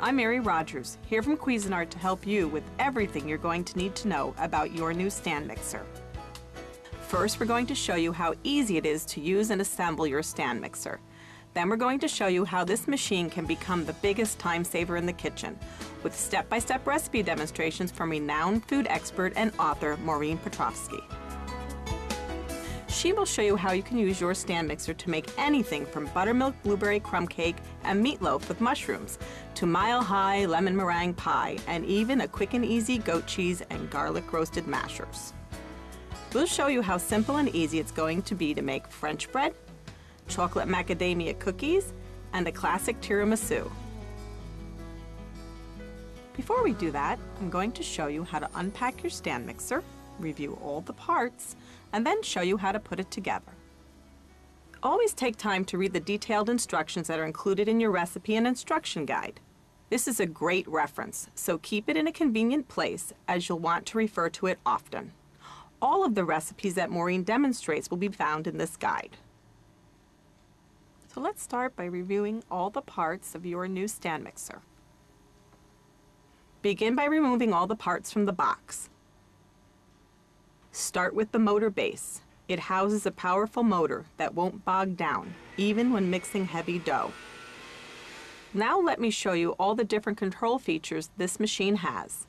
I'm Mary Rogers, here from Cuisinart to help you with everything you're going to need to know about your new stand mixer. First, we're going to show you how easy it is to use and assemble your stand mixer. Then we're going to show you how this machine can become the biggest time saver in the kitchen, with step-by-step recipe demonstrations from renowned food expert and author Maureen Petrovsky. She will show you how you can use your stand mixer to make anything from buttermilk blueberry crumb cake and meatloaf with mushrooms to mile-high lemon meringue pie and even a quick and easy goat cheese and garlic roasted mashers. We'll show you how simple and easy it's going to be to make French bread, chocolate macadamia cookies, and a classic tiramisu. Before we do that, I'm going to show you how to unpack your stand mixer, review all the parts, and then show you how to put it together. Always take time to read the detailed instructions that are included in your recipe and instruction guide. This is a great reference, so keep it in a convenient place as you'll want to refer to it often. All of the recipes that Maureen demonstrates will be found in this guide. So let's start by reviewing all the parts of your new stand mixer. Begin by removing all the parts from the box. Start with the motor base. It houses a powerful motor that won't bog down, even when mixing heavy dough. Now let me show you all the different control features this machine has.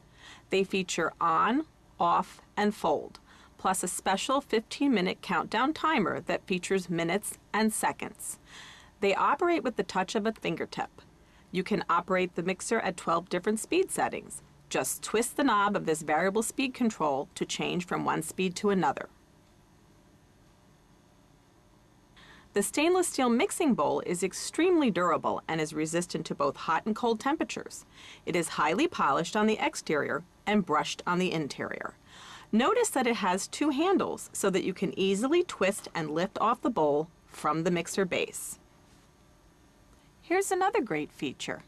They feature on, off, and fold, plus a special 15-minute countdown timer that features minutes and seconds. They operate with the touch of a fingertip. You can operate the mixer at 12 different speed settings. Just twist the knob of this variable speed control to change from one speed to another. The stainless steel mixing bowl is extremely durable and is resistant to both hot and cold temperatures. It is highly polished on the exterior and brushed on the interior. Notice that it has two handles so that you can easily twist and lift off the bowl from the mixer base. Here's another great feature.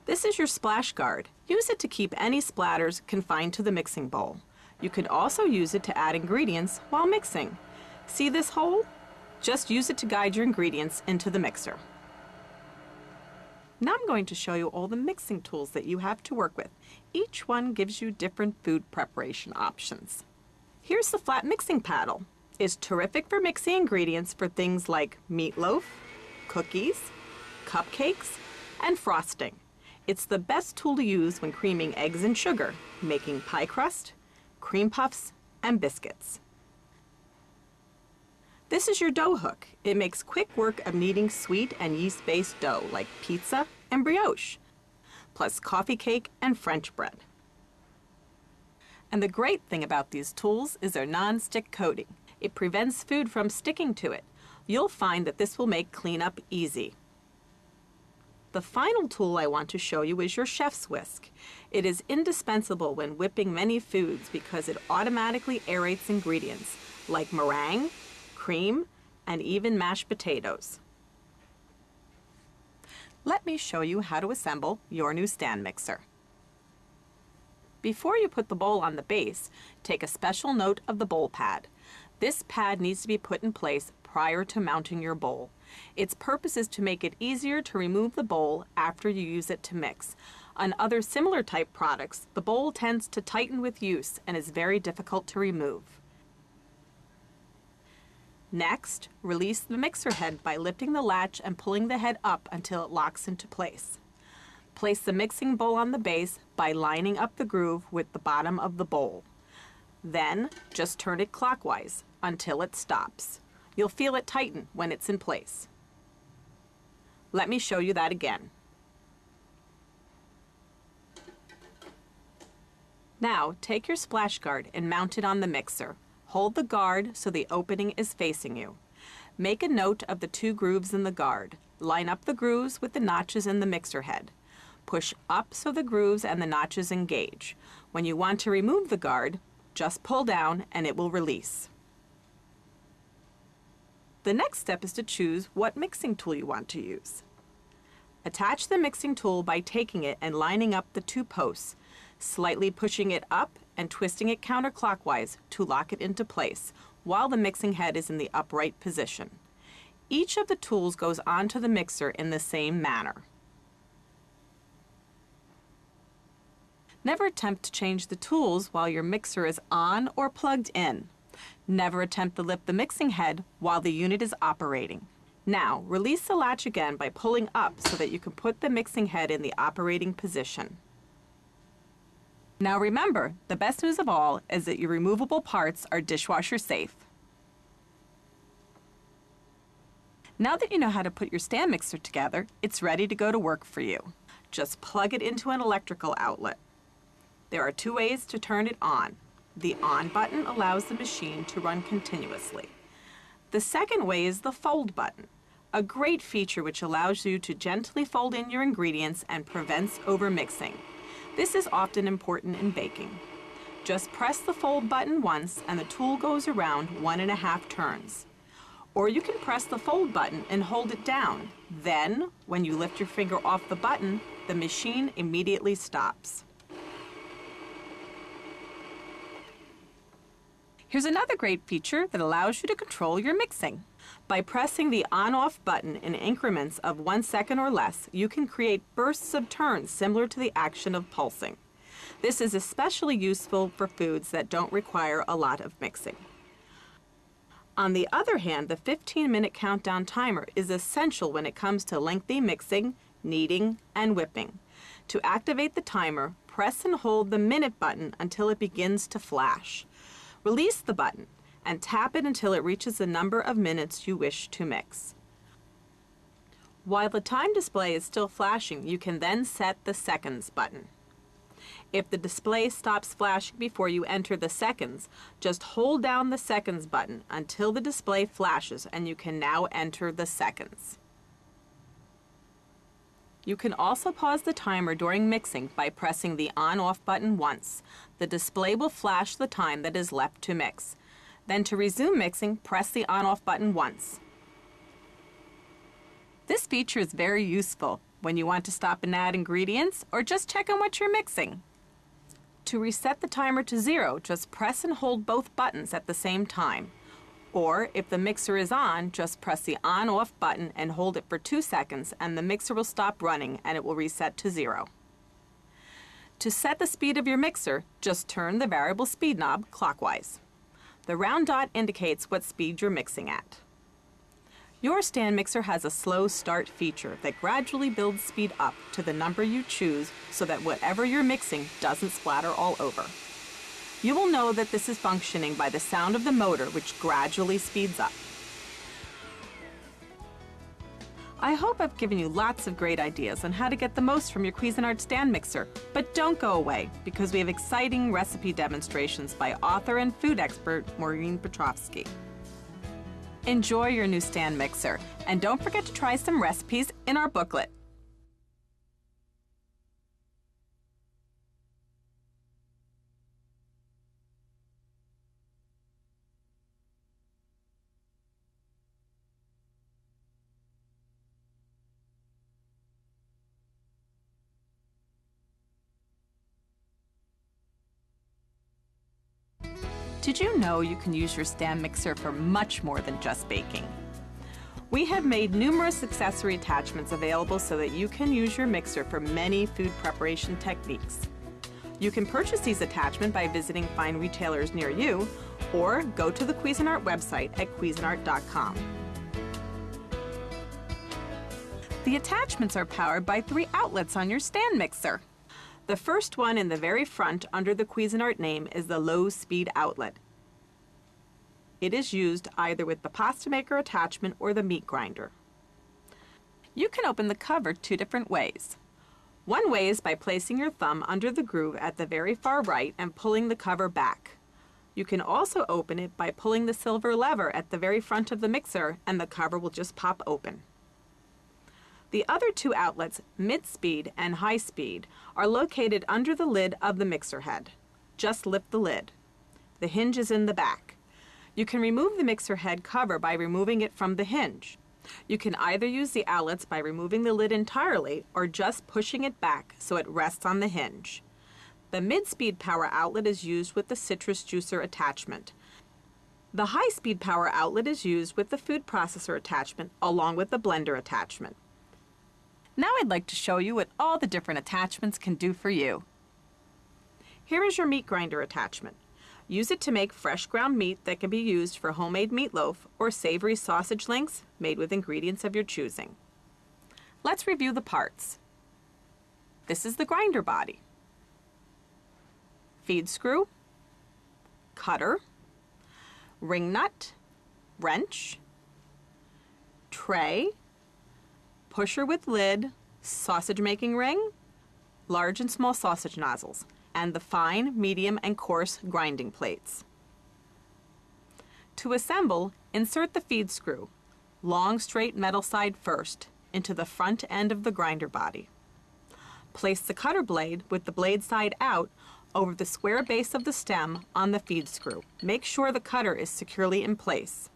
This is your splash guard. Use it to keep any splatters confined to the mixing bowl. You can also use it to add ingredients while mixing. See this hole? Just use it to guide your ingredients into the mixer. Now I'm going to show you all the mixing tools that you have to work with. Each one gives you different food preparation options. Here's the flat mixing paddle. It's terrific for mixing ingredients for things like meatloaf, cookies, cupcakes, and frosting. It's the best tool to use when creaming eggs and sugar, making pie crust, cream puffs, and biscuits. This is your dough hook. It makes quick work of kneading sweet and yeast-based dough like pizza and brioche, plus coffee cake and French bread. And the great thing about these tools is their non-stick coating. It prevents food from sticking to it. You'll find that this will make cleanup easy. The final tool I want to show you is your chef's whisk. It is indispensable when whipping many foods because it automatically aerates ingredients like meringue, cream, and even mashed potatoes. Let me show you how to assemble your new stand mixer. Before you put the bowl on the base, take a special note of the bowl pad. This pad needs to be put in place prior to mounting your bowl. Its purpose is to make it easier to remove the bowl after you use it to mix. On other similar type products, the bowl tends to tighten with use and is very difficult to remove. Next, release the mixer head by lifting the latch and pulling the head up until it locks into place. Place the mixing bowl on the base by lining up the groove with the bottom of the bowl. Then, just turn it clockwise until it stops. You'll feel it tighten when it's in place. Let me show you that again. Now, take your splash guard and mount it on the mixer. Hold the guard so the opening is facing you. Make a note of the two grooves in the guard. Line up the grooves with the notches in the mixer head. Push up so the grooves and the notches engage. When you want to remove the guard, just pull down and it will release. The next step is to choose what mixing tool you want to use. Attach the mixing tool by taking it and lining up the two posts, slightly pushing it up and twisting it counterclockwise to lock it into place while the mixing head is in the upright position. Each of the tools goes onto the mixer in the same manner. Never attempt to change the tools while your mixer is on or plugged in. Never attempt to lift the mixing head while the unit is operating. Now, release the latch again by pulling up so that you can put the mixing head in the operating position. Now remember, the best news of all is that your removable parts are dishwasher safe. Now that you know how to put your stand mixer together, it's ready to go to work for you. Just plug it into an electrical outlet. There are two ways to turn it on. The on button allows the machine to run continuously. The second way is the fold button, a great feature which allows you to gently fold in your ingredients and prevents overmixing. This is often important in baking. Just press the fold button once and the tool goes around 1.5 turns. Or you can press the fold button and hold it down. Then, when you lift your finger off the button, the machine immediately stops. Here's another great feature that allows you to control your mixing. By pressing the on-off button in increments of 1 second or less, you can create bursts of turns similar to the action of pulsing. This is especially useful for foods that don't require a lot of mixing. On the other hand, the 15-minute countdown timer is essential when it comes to lengthy mixing, kneading, and whipping. To activate the timer, press and hold the minute button until it begins to flash. Release the button and tap it until it reaches the number of minutes you wish to mix. While the time display is still flashing, you can then set the seconds button. If the display stops flashing before you enter the seconds, just hold down the seconds button until the display flashes and you can now enter the seconds. You can also pause the timer during mixing by pressing the on-off button once. The display will flash the time that is left to mix. Then to resume mixing, press the on-off button once. This feature is very useful when you want to stop and add ingredients or just check on what you're mixing. To reset the timer to 0, just press and hold both buttons at the same time. Or, if the mixer is on, just press the on-off button and hold it for 2 seconds and the mixer will stop running and it will reset to 0. To set the speed of your mixer, just turn the variable speed knob clockwise. The round dot indicates what speed you're mixing at. Your stand mixer has a slow start feature that gradually builds speed up to the number you choose so that whatever you're mixing doesn't splatter all over. You will know that this is functioning by the sound of the motor, which gradually speeds up. I hope I've given you lots of great ideas on how to get the most from your Cuisinart stand mixer. But don't go away, because we have exciting recipe demonstrations by author and food expert Maureen Petrovsky. Enjoy your new stand mixer, and don't forget to try some recipes in our booklet. Did you know you can use your stand mixer for much more than just baking? We have made numerous accessory attachments available so that you can use your mixer for many food preparation techniques. You can purchase these attachments by visiting fine retailers near you or go to the Cuisinart website at Cuisinart.com. The attachments are powered by 3 outlets on your stand mixer. The first one in the very front under the Cuisinart name is the low speed outlet. It is used either with the pasta maker attachment or the meat grinder. You can open the cover 2 different ways. One way is by placing your thumb under the groove at the very far right and pulling the cover back. You can also open it by pulling the silver lever at the very front of the mixer and the cover will just pop open. The other 2 outlets, mid-speed and high-speed, are located under the lid of the mixer head. Just lift the lid. The hinge is in the back. You can remove the mixer head cover by removing it from the hinge. You can either use the outlets by removing the lid entirely or just pushing it back so it rests on the hinge. The mid-speed power outlet is used with the citrus juicer attachment. The high-speed power outlet is used with the food processor attachment along with the blender attachment. Now I'd like to show you what all the different attachments can do for you. Here is your meat grinder attachment. Use it to make fresh ground meat that can be used for homemade meatloaf or savory sausage links made with ingredients of your choosing. Let's review the parts. This is the grinder body. Feed screw, cutter, ring nut, wrench, tray, pusher with lid, sausage making ring, large and small sausage nozzles, and the fine, medium, and coarse grinding plates. To assemble, insert the feed screw, long straight metal side first, into the front end of the grinder body. Place the cutter blade with the blade side out over the square base of the stem on the feed screw. Make sure the cutter is securely in place.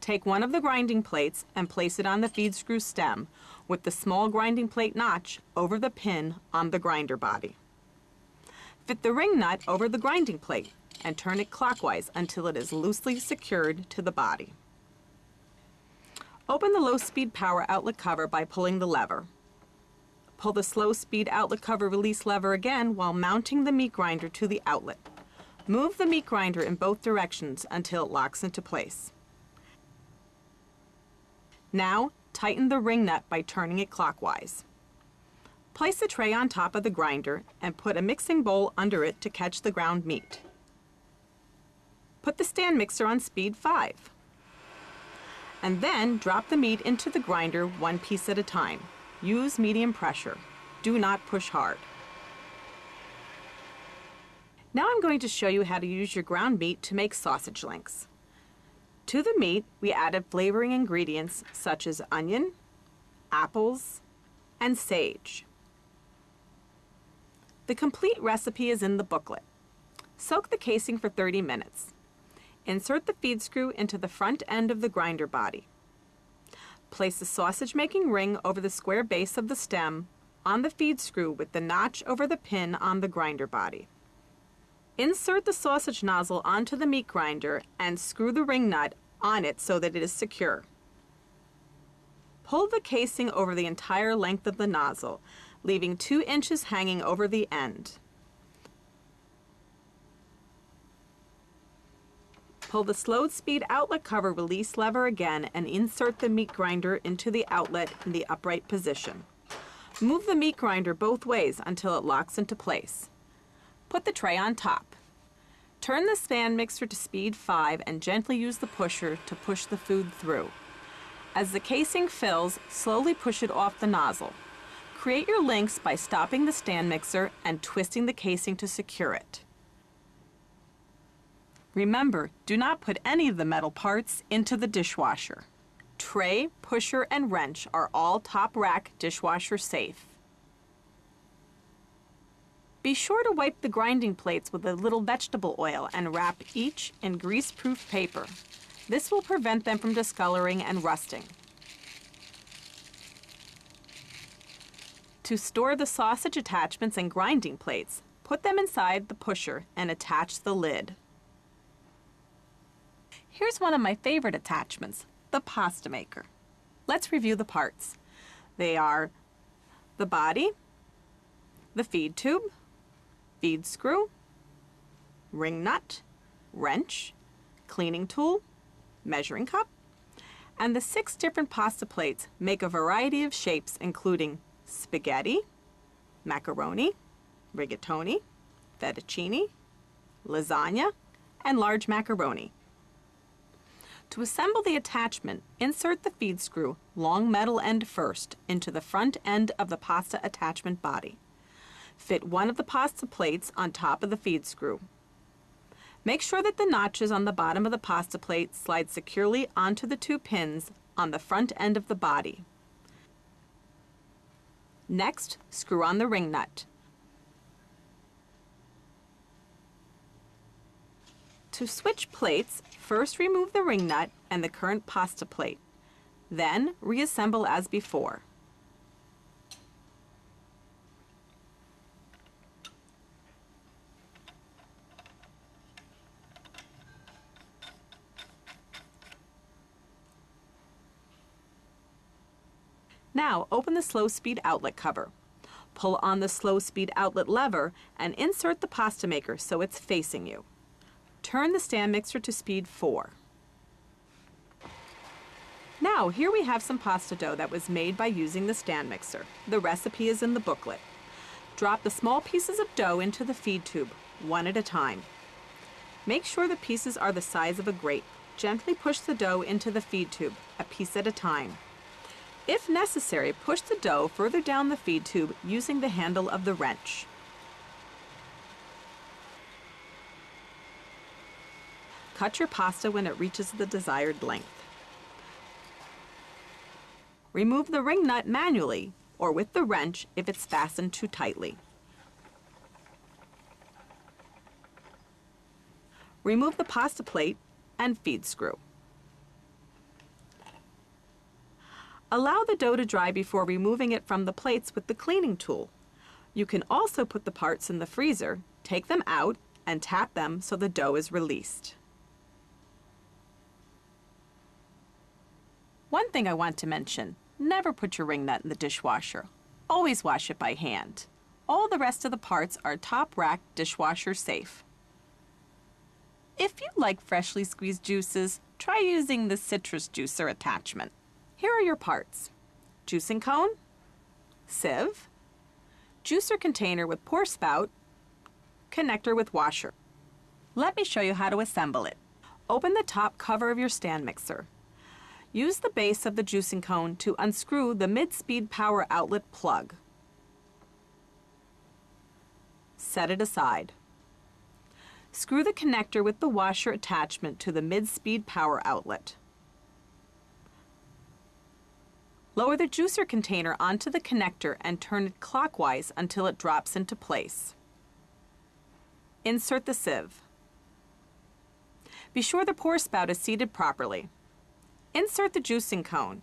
Take one of the grinding plates and place it on the feed screw stem with the small grinding plate notch over the pin on the grinder body. Fit the ring nut over the grinding plate and turn it clockwise until it is loosely secured to the body. Open the low-speed power outlet cover by pulling the lever. Pull the slow-speed outlet cover release lever again while mounting the meat grinder to the outlet. Move the meat grinder in both directions until it locks into place. Now, tighten the ring nut by turning it clockwise. Place the tray on top of the grinder and put a mixing bowl under it to catch the ground meat. Put the stand mixer on speed 5. And then drop the meat into the grinder one piece at a time. Use medium pressure. Do not push hard. Now I'm going to show you how to use your ground meat to make sausage links. To the meat, we added flavoring ingredients such as onion, apples, and sage. The complete recipe is in the booklet. Soak the casing for 30 minutes. Insert the feed screw into the front end of the grinder body. Place the sausage making ring over the square base of the stem on the feed screw with the notch over the pin on the grinder body. Insert the sausage nozzle onto the meat grinder and screw the ring nut on it so that it is secure. Pull the casing over the entire length of the nozzle, leaving 2 inches hanging over the end. Pull the slow speed outlet cover release lever again and insert the meat grinder into the outlet in the upright position. Move the meat grinder both ways until it locks into place. Put the tray on top. Turn the stand mixer to speed 5 and gently use the pusher to push the food through. As the casing fills, slowly push it off the nozzle. Create your links by stopping the stand mixer and twisting the casing to secure it. Remember, do not put any of the metal parts into the dishwasher. Tray, pusher, and wrench are all top rack dishwasher safe. Be sure to wipe the grinding plates with a little vegetable oil and wrap each in grease-proof paper. This will prevent them from discoloring and rusting. To store the sausage attachments and grinding plates, put them inside the pusher and attach the lid. Here's one of my favorite attachments, the pasta maker. Let's review the parts. They are the body, the feed tube, feed screw, ring nut, wrench, cleaning tool, measuring cup, and the 6 different pasta plates make a variety of shapes including spaghetti, macaroni, rigatoni, fettuccine, lasagna, and large macaroni. To assemble the attachment, insert the feed screw, long metal end first, into the front end of the pasta attachment body. Fit one of the pasta plates on top of the feed screw. Make sure that the notches on the bottom of the pasta plate slide securely onto the 2 pins on the front end of the body. Next, screw on the ring nut. To switch plates, first remove the ring nut and the current pasta plate. Then reassemble as before. Now open the slow speed outlet cover. Pull on the slow speed outlet lever and insert the pasta maker so it's facing you. Turn the stand mixer to speed 4. Now, here we have some pasta dough that was made by using the stand mixer. The recipe is in the booklet. Drop the small pieces of dough into the feed tube, one at a time. Make sure the pieces are the size of a grape. Gently push the dough into the feed tube, a piece at a time. If necessary, push the dough further down the feed tube using the handle of the wrench. Cut your pasta when it reaches the desired length. Remove the ring nut manually or with the wrench if it's fastened too tightly. Remove the pasta plate and feed screw. Allow the dough to dry before removing it from the plates with the cleaning tool. You can also put the parts in the freezer, take them out, and tap them so the dough is released. One thing I want to mention, never put your ring nut in the dishwasher. Always wash it by hand. All the rest of the parts are top rack dishwasher safe. If you like freshly squeezed juices, try using the citrus juicer attachment. Here are your parts: juicing cone, sieve, juicer container with pour spout, connector with washer. Let me show you how to assemble it. Open the top cover of your stand mixer. Use the base of the juicing cone to unscrew the mid-speed power outlet plug. Set it aside. Screw the connector with the washer attachment to the mid-speed power outlet. Lower the juicer container onto the connector and turn it clockwise until it drops into place. Insert the sieve. Be sure the pour spout is seated properly. Insert the juicing cone.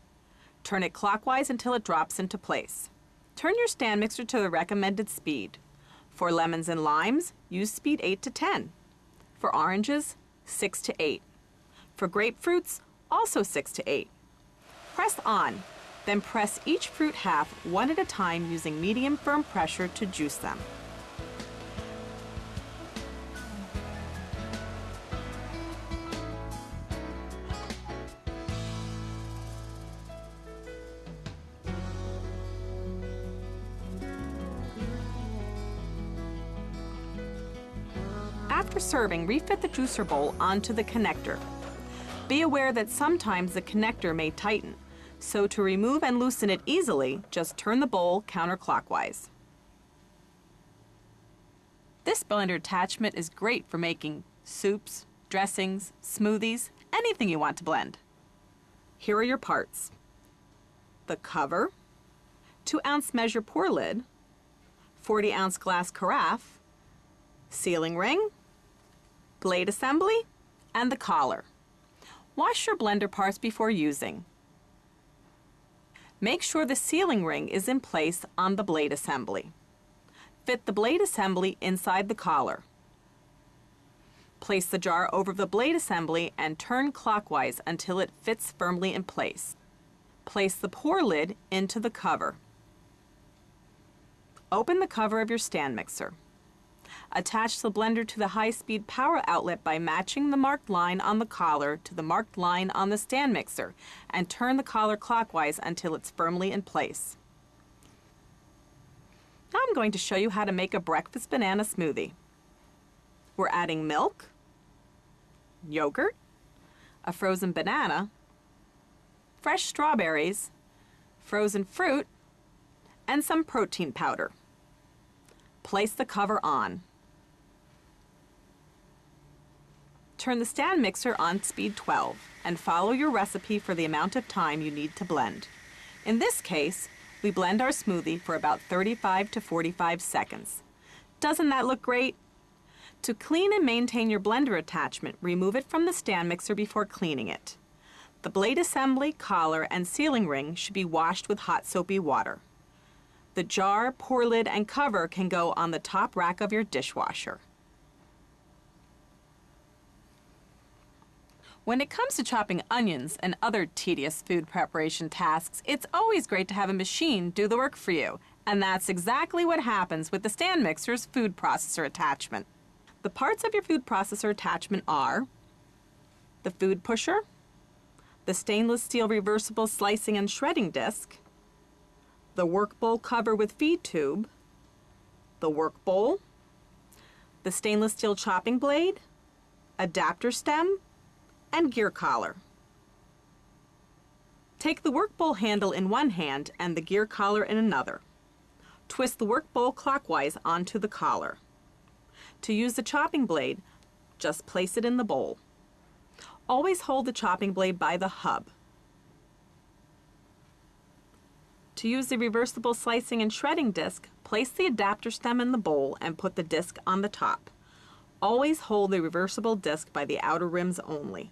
Turn it clockwise until it drops into place. Turn your stand mixer to the recommended speed. For lemons and limes, use speed 8 to 10. For oranges, 6 to 8. For grapefruits, also 6 to 8. Press on, then press each fruit half one at a time using medium firm pressure to juice them. After serving, refit the juicer bowl onto the connector. Be aware that sometimes the connector may tighten, so to remove and loosen it easily, just turn the bowl counterclockwise. This blender attachment is great for making soups, dressings, smoothies, anything you want to blend. Here are your parts: the cover, 2-ounce measure pour lid, 40-ounce glass carafe, sealing ring, blade assembly, and the collar. Wash your blender parts before using. Make sure the sealing ring is in place on the blade assembly. Fit the blade assembly inside the collar. Place the jar over the blade assembly and turn clockwise until it fits firmly in place. Place the pour lid into the cover. Open the cover of your stand mixer. Attach the blender to the high-speed power outlet by matching the marked line on the collar to the marked line on the stand mixer and turn the collar clockwise until it's firmly in place. Now I'm going to show you how to make a breakfast banana smoothie. We're adding milk, yogurt, a frozen banana, fresh strawberries, frozen fruit, and some protein powder. Place the cover on. Turn the stand mixer on speed 12 and follow your recipe for the amount of time you need to blend. In this case, we blend our smoothie for about 35 to 45 seconds. Doesn't that look great? To clean and maintain your blender attachment, remove it from the stand mixer before cleaning it. The blade assembly, collar, and sealing ring should be washed with hot soapy water. The jar, pour lid, and cover can go on the top rack of your dishwasher. When it comes to chopping onions and other tedious food preparation tasks, it's always great to have a machine do the work for you. And that's exactly what happens with the stand mixer's food processor attachment. The parts of your food processor attachment are the food pusher, the stainless steel reversible slicing and shredding disc, the work bowl cover with feed tube, the work bowl, the stainless steel chopping blade, adapter stem, and gear collar. Take the work bowl handle in one hand and the gear collar in another. Twist the work bowl clockwise onto the collar. To use the chopping blade, just place it in the bowl. Always hold the chopping blade by the hub. To use the reversible slicing and shredding disc, place the adapter stem in the bowl and put the disc on the top. Always hold the reversible disc by the outer rims only.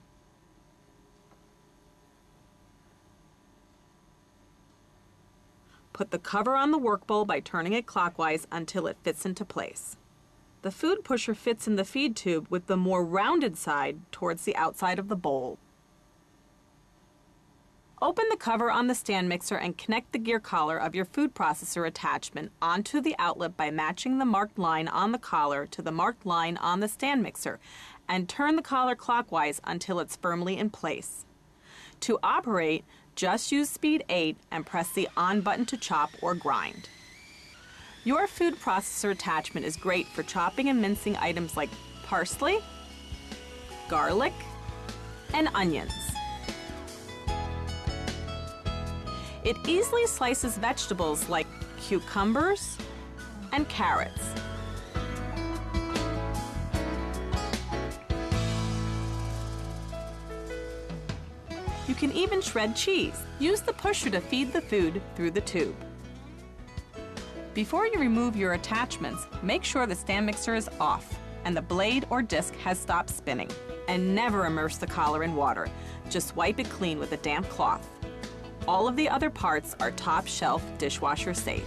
Put the cover on the work bowl by turning it clockwise until it fits into place. The food pusher fits in the feed tube with the more rounded side towards the outside of the bowl. Open the cover on the stand mixer and connect the gear collar of your food processor attachment onto the outlet by matching the marked line on the collar to the marked line on the stand mixer, and turn the collar clockwise until it's firmly in place. To operate, just use speed 8 and press the on button to chop or grind. Your food processor attachment is great for chopping and mincing items like parsley, garlic, and onions. It easily slices vegetables like cucumbers and carrots. You can even shred cheese. Use the pusher to feed the food through the tube. Before you remove your attachments, make sure the stand mixer is off and the blade or disc has stopped spinning. And never immerse the collar in water. Just wipe it clean with a damp cloth. All of the other parts are top shelf dishwasher safe.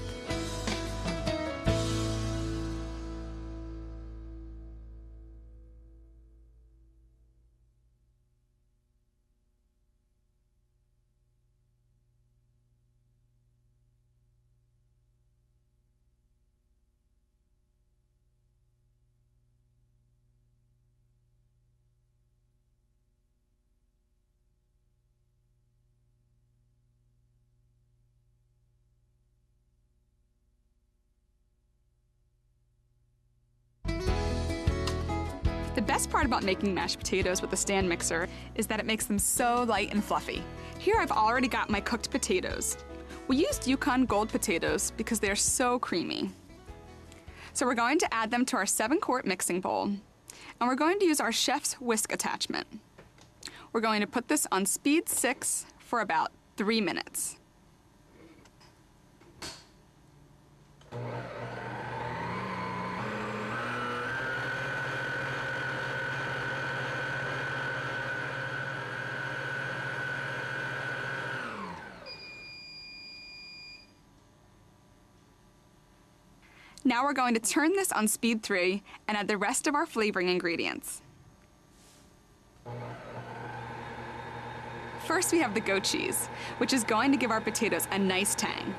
The best part about making mashed potatoes with the stand mixer is that it makes them so light and fluffy. Here I've already got my cooked potatoes. We used Yukon Gold potatoes because they're so creamy. So we're going to add them to our 7-quart mixing bowl, and we're going to use our chef's whisk attachment. We're going to put this on speed 6 for about 3 minutes. Now we're going to turn this on speed 3 and add the rest of our flavoring ingredients. First we have the goat cheese, which is going to give our potatoes a nice tang.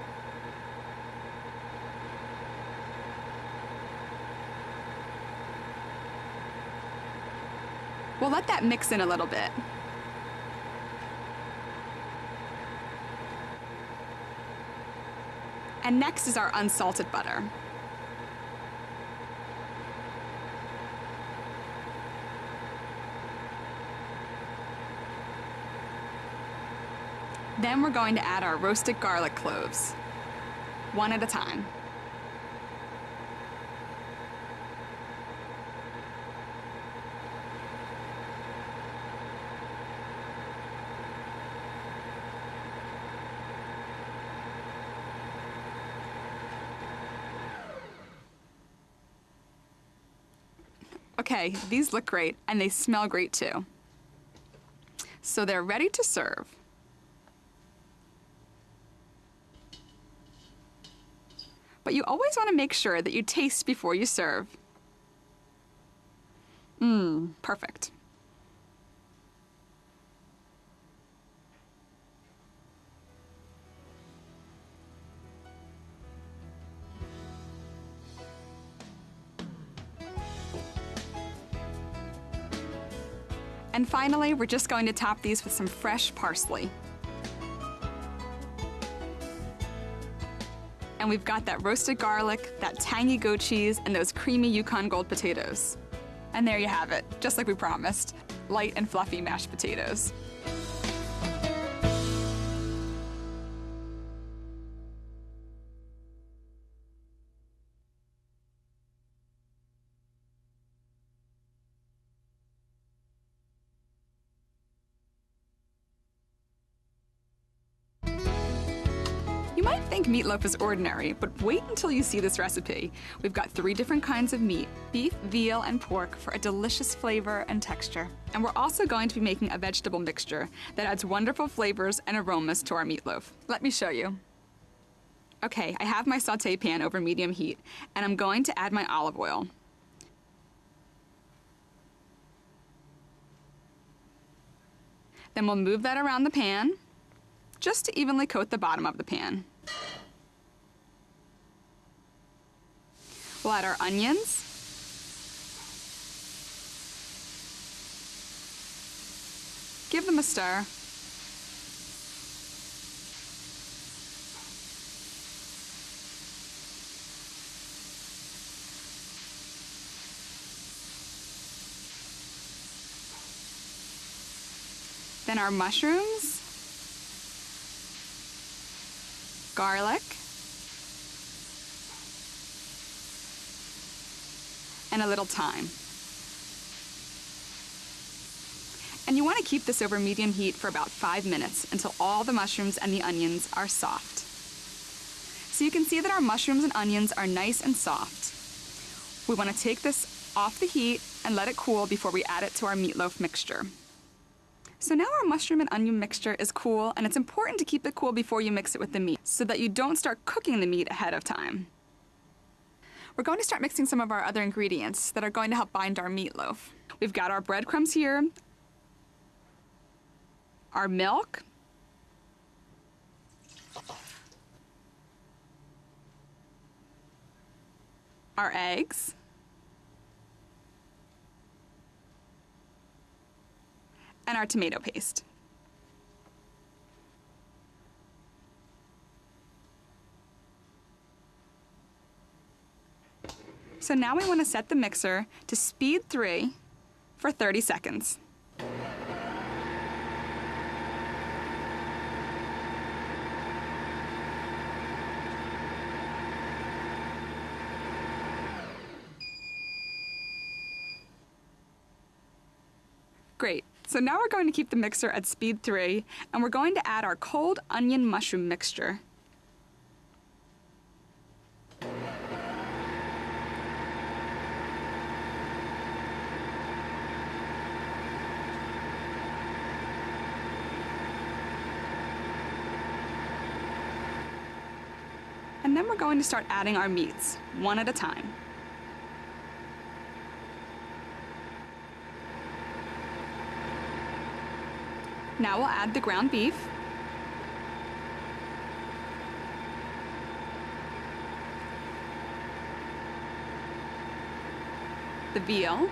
We'll let that mix in a little bit. And next is our unsalted butter. Then we're going to add our roasted garlic cloves, one at a time. Okay, these look great and they smell great too. So they're ready to serve. But you always want to make sure that you taste before you serve. Perfect. And finally, we're just going to top these with some fresh parsley. And we've got that roasted garlic, that tangy goat cheese, and those creamy Yukon Gold potatoes. And there you have it, just like we promised, light and fluffy mashed potatoes. You might think meatloaf is ordinary, but wait until you see this recipe. We've got 3 different kinds of meat, beef, veal, and pork, for a delicious flavor and texture. And we're also going to be making a vegetable mixture that adds wonderful flavors and aromas to our meatloaf. Let me show you. Okay, I have my sauté pan over medium heat, and I'm going to add my olive oil. Then we'll move that around the pan, just to evenly coat the bottom of the pan. We'll add our onions. Give them a stir. Then our mushrooms, garlic, and a little thyme. And you want to keep this over medium heat for about 5 minutes until all the mushrooms and the onions are soft. So you can see that our mushrooms and onions are nice and soft. We want to take this off the heat and let it cool before we add it to our meatloaf mixture. So now our mushroom and onion mixture is cool, and it's important to keep it cool before you mix it with the meat so that you don't start cooking the meat ahead of time. We're going to start mixing some of our other ingredients that are going to help bind our meatloaf. We've got our breadcrumbs here, our milk, our eggs, and our tomato paste. So now we want to set the mixer to speed 3 for 30 seconds. Great. So now we're going to keep the mixer at speed 3, and we're going to add our cold onion mushroom mixture. And then we're going to start adding our meats, one at a time. Now we'll add the ground beef, the veal,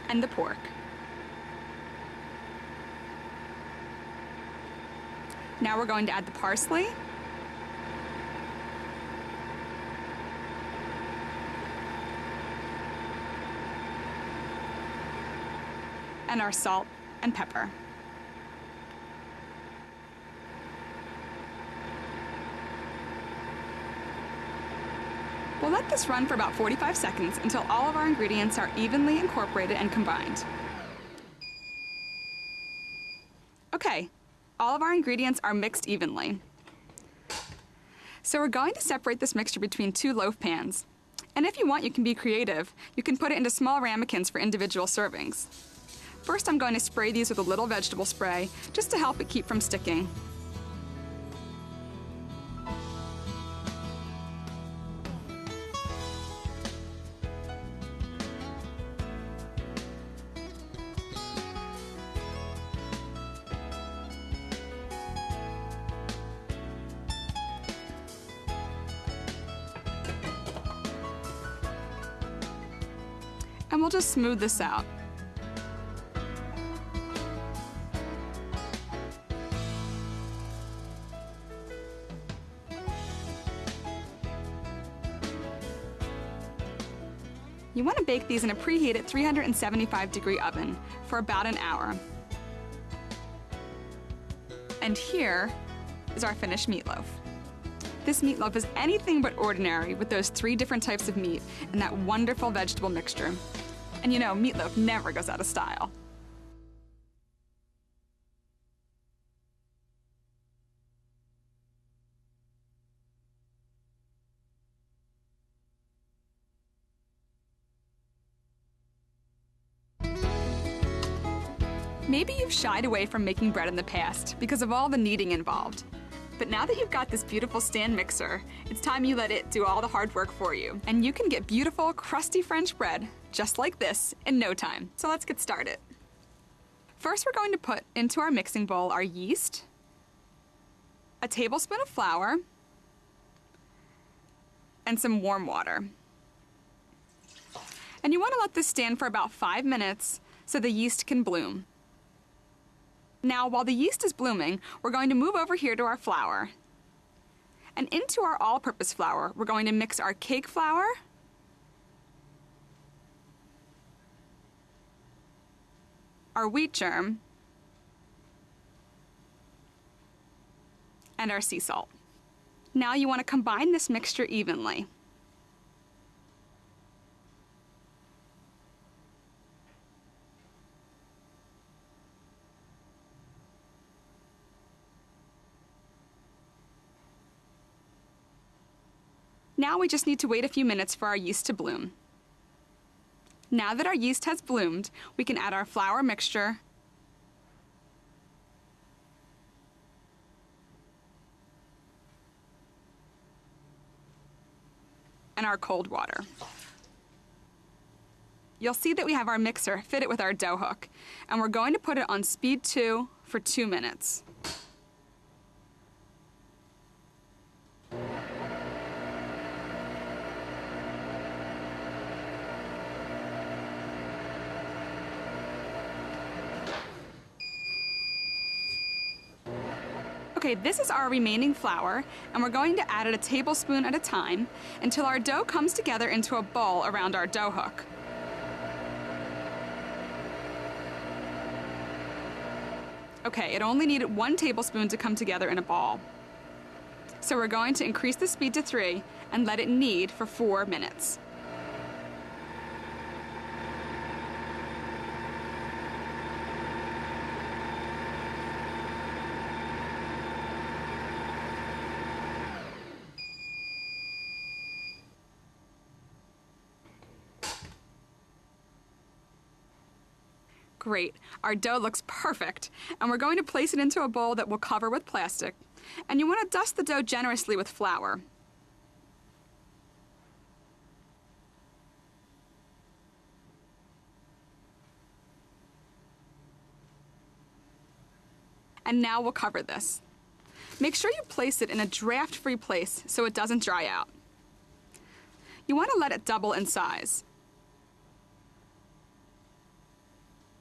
and the pork. Now we're going to add the parsley, and our salt and pepper. We'll let this run for about 45 seconds until all of our ingredients are evenly incorporated and combined. Okay, all of our ingredients are mixed evenly. So we're going to separate this mixture between 2 loaf pans. And if you want, you can be creative. You can put it into small ramekins for individual servings. First, I'm going to spray these with a little vegetable spray, just to help it keep from sticking. And we'll just smooth this out. You want to bake these in a preheated 375-degree oven for about an hour. And here is our finished meatloaf. This meatloaf is anything but ordinary with those 3 different types of meat and that wonderful vegetable mixture. And you know, meatloaf never goes out of style. Maybe you've shied away from making bread in the past because of all the kneading involved. But now that you've got this beautiful stand mixer, it's time you let it do all the hard work for you. And you can get beautiful, crusty French bread, just like this, in no time. So let's get started. First, we're going to put into our mixing bowl our yeast, a tablespoon of flour, and some warm water. And you want to let this stand for about 5 minutes so the yeast can bloom. Now, while the yeast is blooming, we're going to move over here to our flour. And into our all-purpose flour, we're going to mix our cake flour, our wheat germ, and our sea salt. Now you want to combine this mixture evenly. Now we just need to wait a few minutes for our yeast to bloom. Now that our yeast has bloomed, we can add our flour mixture and our cold water. You'll see that we have our mixer fitted with our dough hook, and we're going to put it on speed 2 for 2 minutes. Okay, this is our remaining flour, and we're going to add it a tablespoon at a time until our dough comes together into a ball around our dough hook. Okay, it only needed 1 tablespoon to come together in a ball. So we're going to increase the speed to 3 and let it knead for 4 minutes. Great, our dough looks perfect, and we're going to place it into a bowl that we'll cover with plastic. And you want to dust the dough generously with flour. And now we'll cover this. Make sure you place it in a draft-free place so it doesn't dry out. You want to let it double in size.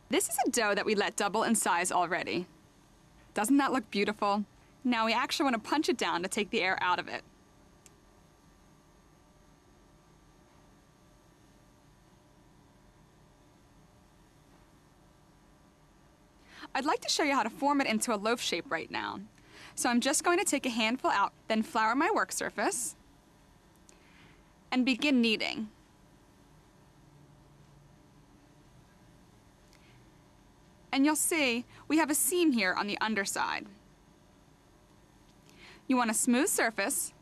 This is a dough that we let double in size already. Doesn't that look beautiful? Now we actually want to punch it down to take the air out of it. I'd like to show you how to form it into a loaf shape right now. So I'm just going to take a handful out, then flour my work surface, and begin kneading. And you'll see we have a seam here on the underside. You want a smooth surface.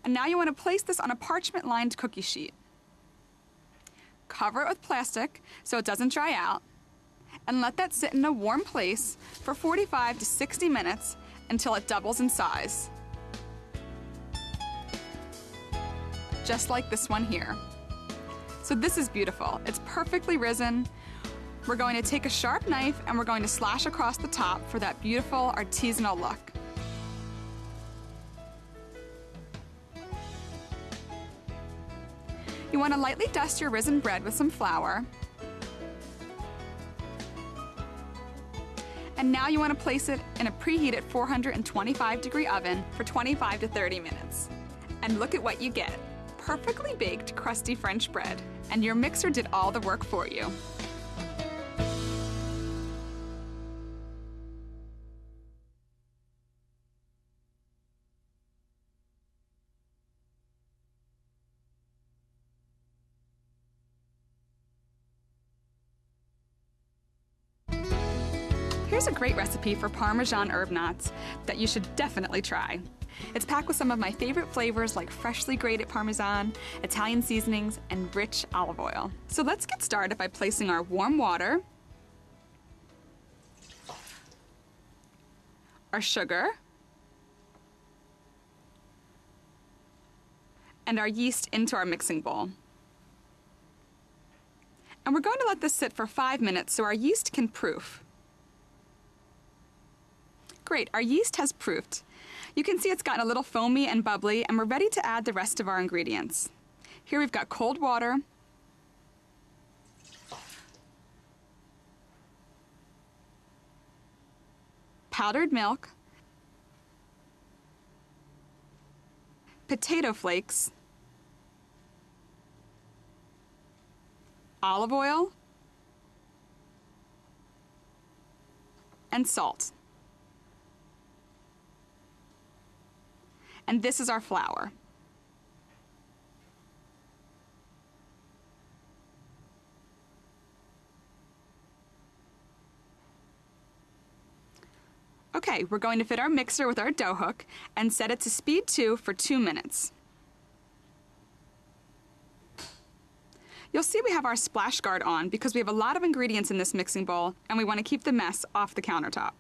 And now you want to place this on a parchment-lined cookie sheet. Cover it with plastic so it doesn't dry out, and let that sit in a warm place for 45 to 60 minutes until it doubles in size. Just like this one here. So this is beautiful. It's perfectly risen. We're going to take a sharp knife and we're going to slash across the top for that beautiful artisanal look. You want to lightly dust your risen bread with some flour. And now you want to place it in a preheated 425-degree oven for 25 to 30 minutes. And look at what you get. Perfectly baked, crusty French bread. And your mixer did all the work for you. Here's a great recipe for Parmesan herb knots that you should definitely try. It's packed with some of my favorite flavors like freshly grated Parmesan, Italian seasonings, and rich olive oil. So let's get started by placing our warm water, our sugar, and our yeast into our mixing bowl. And we're going to let this sit for 5 minutes so our yeast can proof. Great, our yeast has proofed. You can see it's gotten a little foamy and bubbly, and we're ready to add the rest of our ingredients. Here we've got cold water, powdered milk, potato flakes, olive oil, and salt. And this is our flour. Okay, we're going to fit our mixer with our dough hook and set it to speed 2 for 2 minutes. You'll see we have our splash guard on because we have a lot of ingredients in this mixing bowl and we want to keep the mess off the countertop.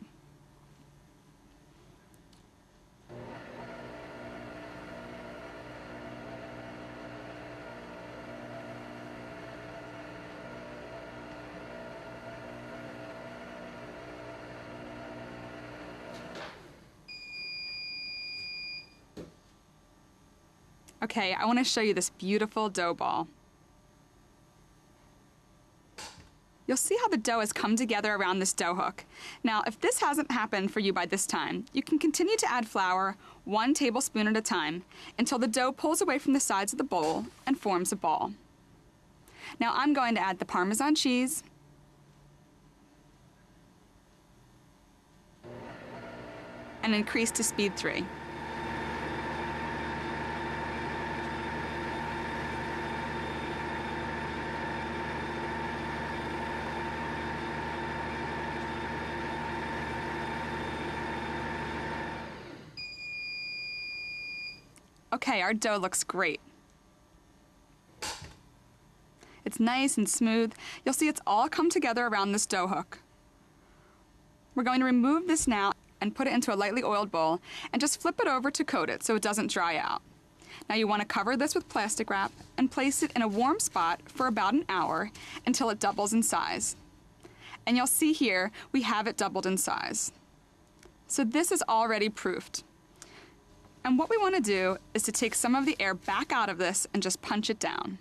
Okay, I want to show you this beautiful dough ball. You'll see how the dough has come together around this dough hook. Now, if this hasn't happened for you by this time, you can continue to add flour 1 tablespoon at a time until the dough pulls away from the sides of the bowl and forms a ball. Now I'm going to add the Parmesan cheese, and increase to speed 3. Okay, our dough looks great. It's nice and smooth. You'll see it's all come together around this dough hook. We're going to remove this now and put it into a lightly oiled bowl and just flip it over to coat it so it doesn't dry out. Now you want to cover this with plastic wrap and place it in a warm spot for about an hour until it doubles in size. And you'll see here we have it doubled in size. So this is already proofed. And what we want to do is to take some of the air back out of this and just punch it down.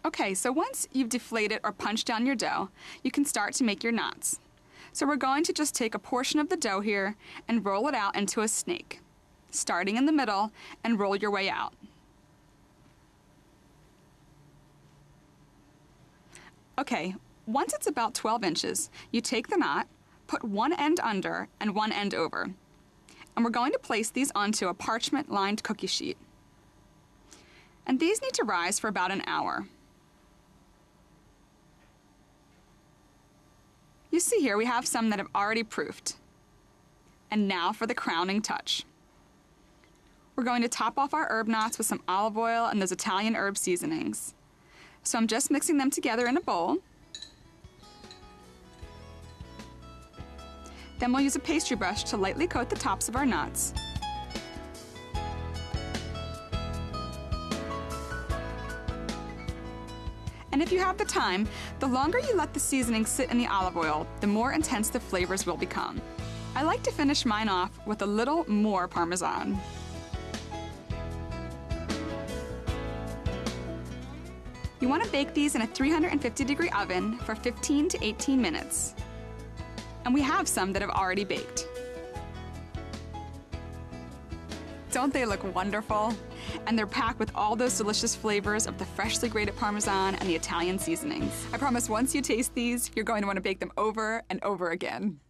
Okay, so once you've deflated or punched down your dough, you can start to make your knots. So we're going to just take a portion of the dough here and roll it out into a snake, starting in the middle and roll your way out. Okay, once it's about 12 inches, you take the knot, put one end under and one end over. And we're going to place these onto a parchment-lined cookie sheet. And these need to rise for about an hour. You see here we have some that have already proofed. And now for the crowning touch. We're going to top off our herb knots with some olive oil and those Italian herb seasonings. So I'm just mixing them together in a bowl. Then we'll use a pastry brush to lightly coat the tops of our knots. And And if you have the time, the longer you let the seasoning sit in the olive oil, the more intense the flavors will become. I like to finish mine off with a little more Parmesan. You want to bake these in a 350-degree oven for 15 to 18 minutes. And we have some that have already baked. Don't they look wonderful? And they're packed with all those delicious flavors of the freshly grated Parmesan and the Italian seasonings. I promise once you taste these, you're going to want to bake them over and over again.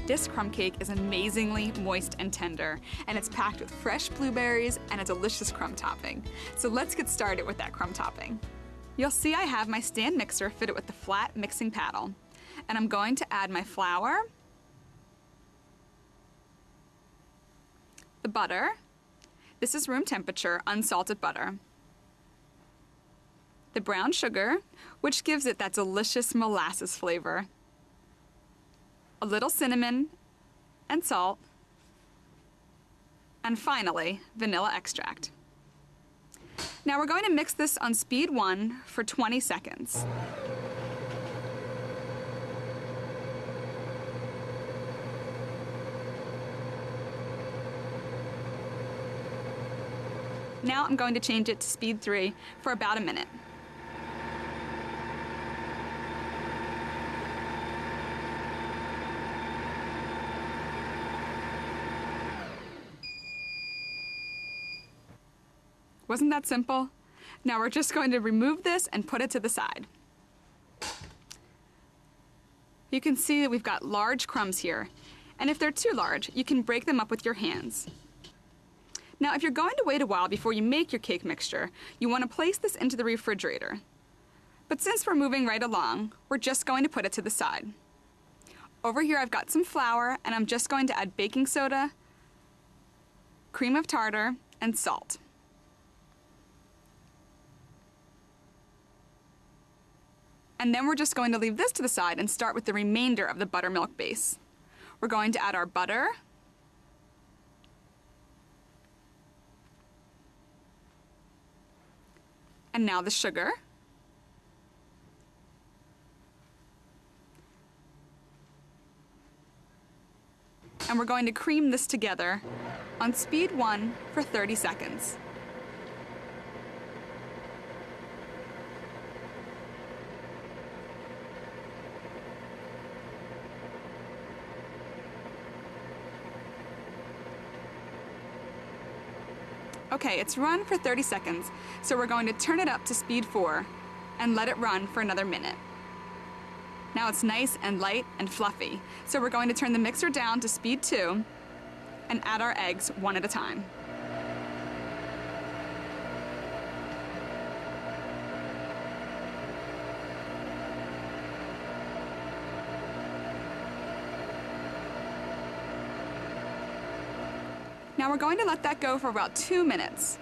This crumb cake is amazingly moist and tender, and it's packed with fresh blueberries and a delicious crumb topping. So let's get started with that crumb topping. You'll see I have my stand mixer fitted with the flat mixing paddle, and I'm going to add my flour, the butter, this is room temperature unsalted butter, the brown sugar, which gives it that delicious molasses flavor, a little cinnamon and salt, and finally, vanilla extract. Now we're going to mix this on speed 1 for 20 seconds. Now I'm going to change it to speed 3 for about a minute. Wasn't that simple? Now we're just going to remove this and put it to the side. You can see that we've got large crumbs here, and if they're too large, you can break them up with your hands. Now, if you're going to wait a while before you make your cake mixture, you want to place this into the refrigerator. But since we're moving right along, we're just going to put it to the side. Over here I've got some flour, and I'm just going to add baking soda, cream of tartar, and salt. And then we're just going to leave this to the side and start with the remainder of the buttermilk base. We're going to add our butter, and now the sugar, and we're going to cream this together on speed 1 for 30 seconds. Okay, it's run for 30 seconds, so we're going to turn it up to speed 4 and let it run for another minute. Now it's nice and light and fluffy, so we're going to turn the mixer down to speed 2 and add our eggs one at a time. Now we're going to let that go for about 2 minutes.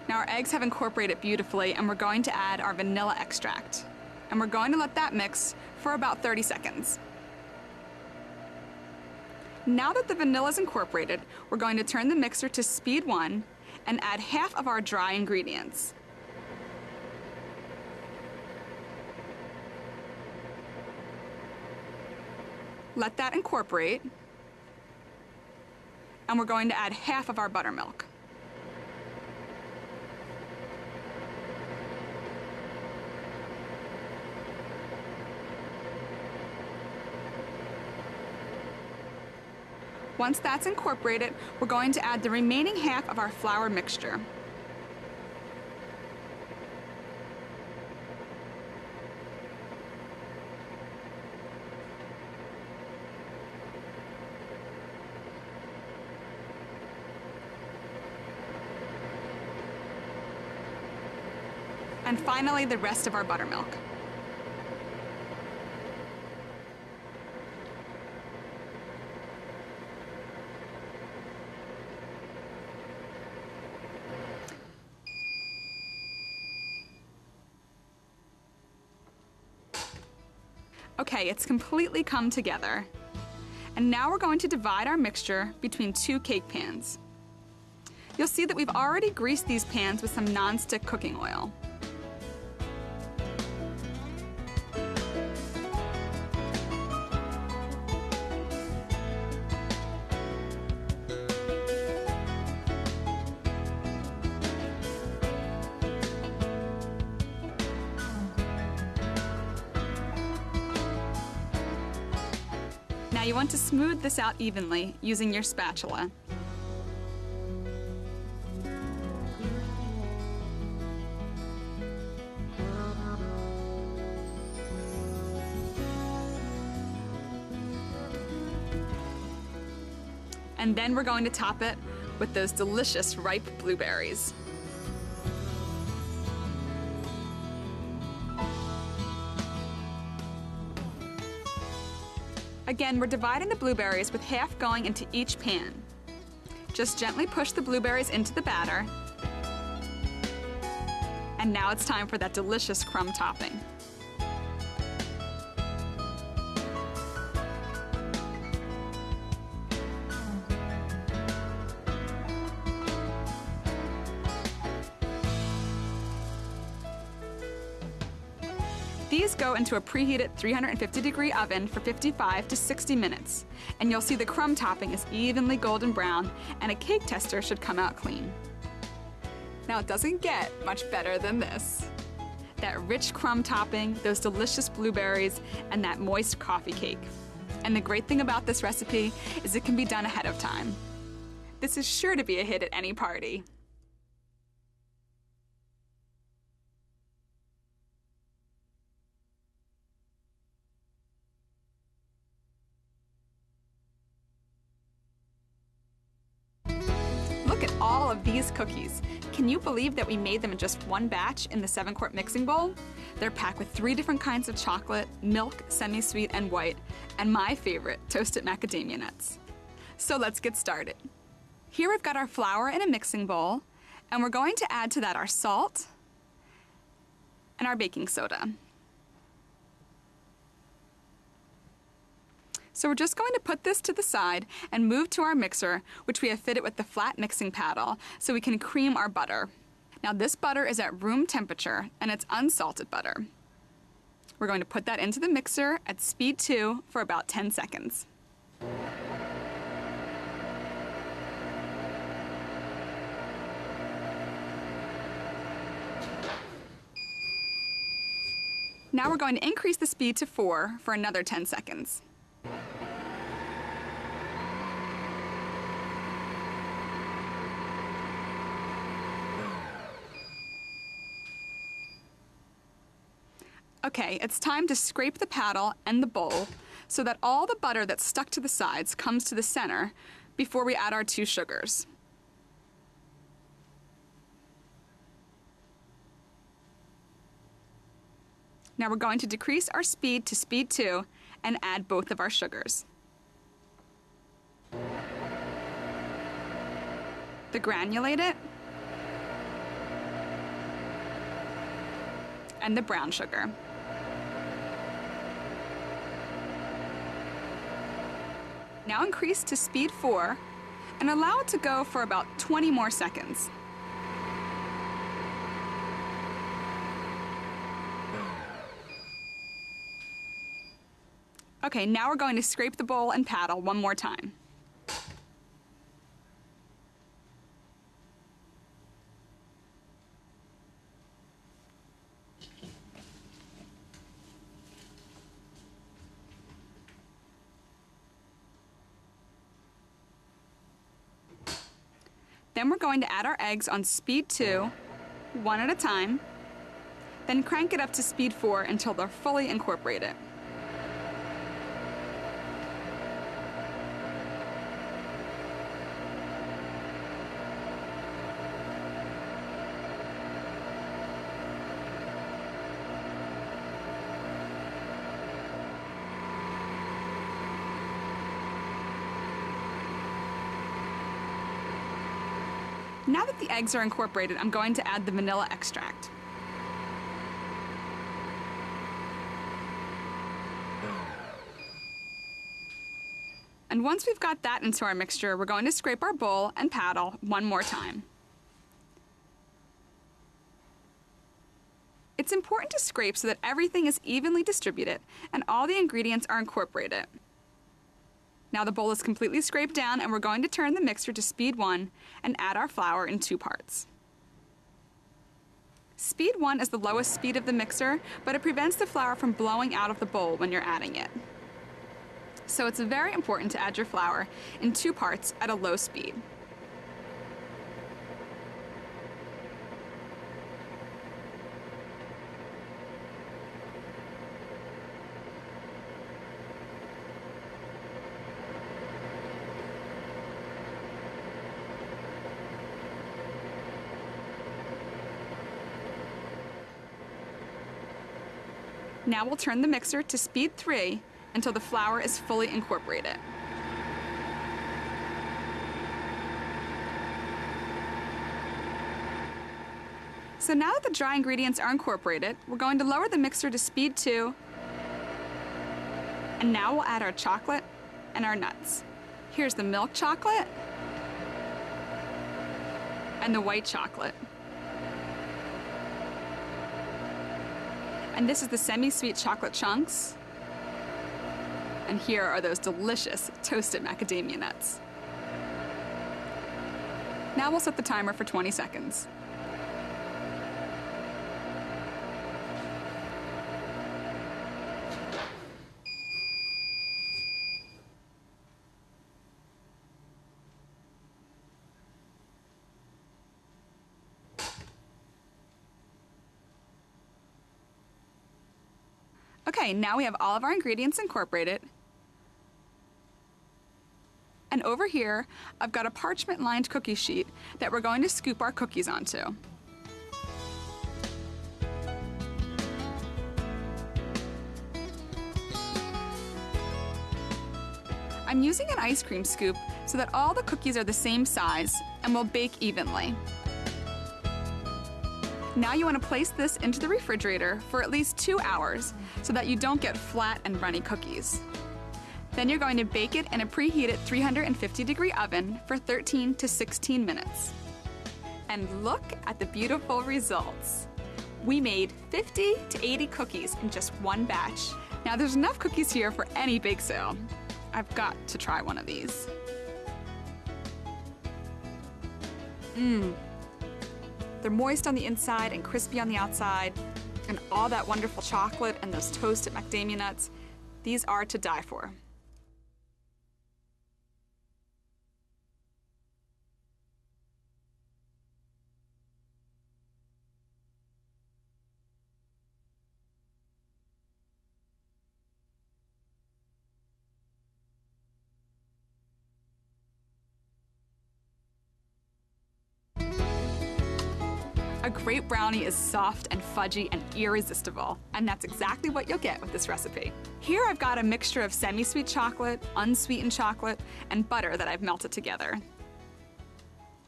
Now our eggs have incorporated beautifully, and we're going to add our vanilla extract. And we're going to let that mix for about 30 seconds. Now that the vanilla is incorporated, we're going to turn the mixer to speed 1 and add half of our dry ingredients. Let that incorporate, and we're going to add half of our buttermilk. Once that's incorporated, we're going to add the remaining half of our flour mixture. And finally, the rest of our buttermilk. Okay, it's completely come together. And now we're going to divide our mixture between 2 cake pans. You'll see that we've already greased these pans with some non-stick cooking oil. Now you want to smooth this out evenly using your spatula. And then we're going to top it with those delicious ripe blueberries. Again, we're dividing the blueberries with half going into each pan. Just gently push the blueberries into the batter. And now it's time for that delicious crumb topping. These go into a preheated 350-degree oven for 55 to 60 minutes, and you'll see the crumb topping is evenly golden brown, and a cake tester should come out clean. Now it doesn't get much better than this. That rich crumb topping, those delicious blueberries, and that moist coffee cake. And the great thing about this recipe is it can be done ahead of time. This is sure to be a hit at any party. Look at all of these cookies. Can you believe that we made them in just one batch in the 7-quart mixing bowl? They're packed with 3 different kinds of chocolate, milk, semi-sweet, and white, and my favorite, toasted macadamia nuts. So let's get started. Here we've got our flour in a mixing bowl, and we're going to add to that our salt and our baking soda. So we're just going to put this to the side and move to our mixer, which we have fitted with the flat mixing paddle, so we can cream our butter. Now this butter is at room temperature, and it's unsalted butter. We're going to put that into the mixer at speed 2 for about 10 seconds. Now we're going to increase the speed to 4 for another 10 seconds. Okay, it's time to scrape the paddle and the bowl so that all the butter that's stuck to the sides comes to the center before we add our 2 sugars. Now we're going to decrease our speed to speed 2 and add both of our sugars. The granulated and the brown sugar. Now increase to speed 4 and allow it to go for about 20 more seconds. Okay, now we're going to scrape the bowl and paddle one more time. Then we're going to add our eggs on speed 2, one at a time, then crank it up to speed 4 until they're fully incorporated. Now that the eggs are incorporated, I'm going to add the vanilla extract. And once we've got that into our mixture, we're going to scrape our bowl and paddle one more time. It's important to scrape so that everything is evenly distributed and all the ingredients are incorporated. Now the bowl is completely scraped down and we're going to turn the mixer to speed 1 and add our flour in 2 parts. Speed 1 is the lowest speed of the mixer, but it prevents the flour from blowing out of the bowl when you're adding it. So it's very important to add your flour in 2 parts at a low speed. Now we'll turn the mixer to speed 3 until the flour is fully incorporated. So now that the dry ingredients are incorporated, we're going to lower the mixer to speed 2. And now we'll add our chocolate and our nuts. Here's the milk chocolate and the white chocolate. And this is the semi-sweet chocolate chunks. And here are those delicious toasted macadamia nuts. Now we'll set the timer for 20 seconds. Okay, now we have all of our ingredients incorporated. And over here, I've got a parchment-lined cookie sheet that we're going to scoop our cookies onto. I'm using an ice cream scoop so that all the cookies are the same size and will bake evenly. Now you want to place this into the refrigerator for at least 2 hours so that you don't get flat and runny cookies. Then you're going to bake it in a preheated 350-degree oven for 13 to 16 minutes. And look at the beautiful results. We made 50 to 80 cookies in just one batch. Now there's enough cookies here for any bake sale. I've got to try one of these. They're moist on the inside and crispy on the outside, and all that wonderful chocolate and those toasted macadamia nuts, these are to die for. A great brownie is soft and fudgy and irresistible, and that's exactly what you'll get with this recipe. Here I've got a mixture of semi-sweet chocolate, unsweetened chocolate, and butter that I've melted together.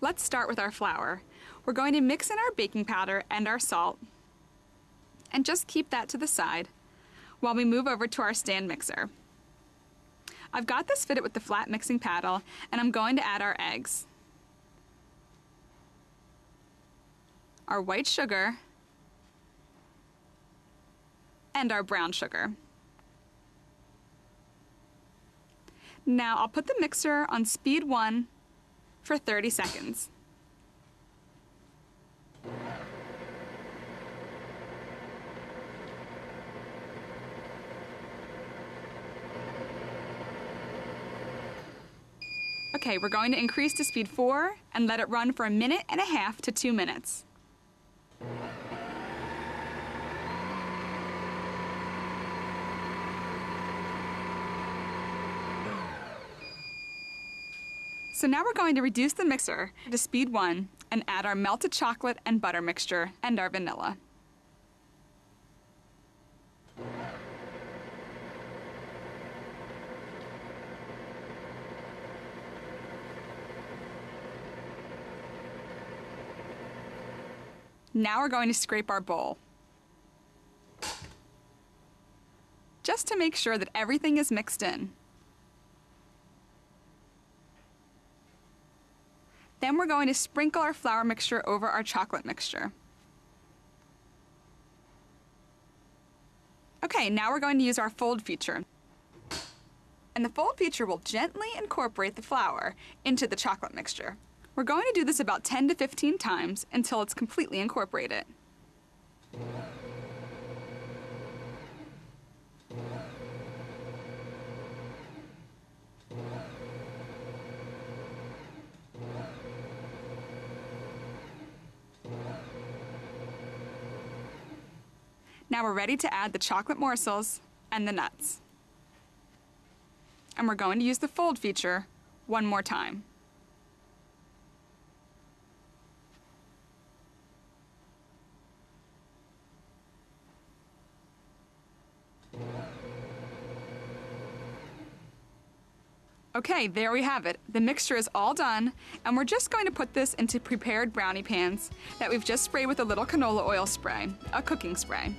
Let's start with our flour. We're going to mix in our baking powder and our salt, and just keep that to the side while we move over to our stand mixer. I've got this fitted with the flat mixing paddle, and I'm going to add our eggs, our white sugar, and our brown sugar. Now I'll put the mixer on speed 1 for 30 seconds. Okay, we're going to increase to speed 4 and let it run for 1.5 minutes to 2 minutes. So now we're going to reduce the mixer to speed 1 and add our melted chocolate and butter mixture and our vanilla. Now we're going to scrape our bowl, just to make sure that everything is mixed in. we're going to sprinkle our flour mixture over our chocolate mixture. Okay, now we're going to use our fold feature. And the fold feature will gently incorporate the flour into the chocolate mixture. We're going to do this about 10 to 15 times until it's completely incorporated. Now we're ready to add the chocolate morsels and the nuts. And we're going to use the fold feature one more time. Okay, there we have it. The mixture is all done, and we're just going to put this into prepared brownie pans that we've just sprayed with a little canola oil spray, a cooking spray.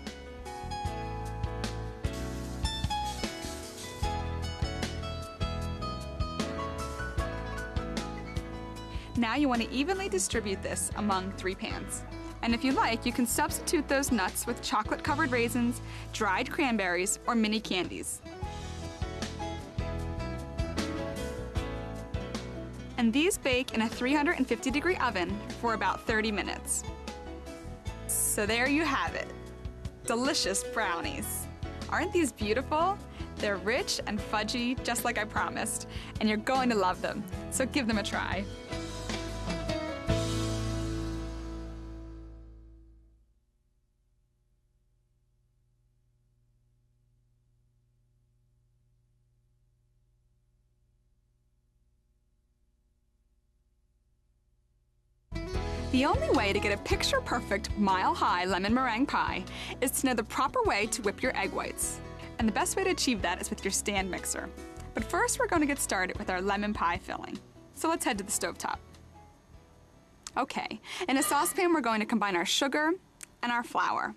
Now you want to evenly distribute this among 3 pans. And if you like, you can substitute those nuts with chocolate-covered raisins, dried cranberries, or mini candies. And these bake in a 350-degree oven for about 30 minutes. So there you have it. Delicious brownies. Aren't these beautiful? They're rich and fudgy, just like I promised, and you're going to love them. So give them a try. The only way to get a picture-perfect, mile-high lemon meringue pie is to know the proper way to whip your egg whites. And the best way to achieve that is with your stand mixer. But first, we're going to get started with our lemon pie filling. So let's head to the stovetop. Okay, in a saucepan, we're going to combine our sugar and our flour.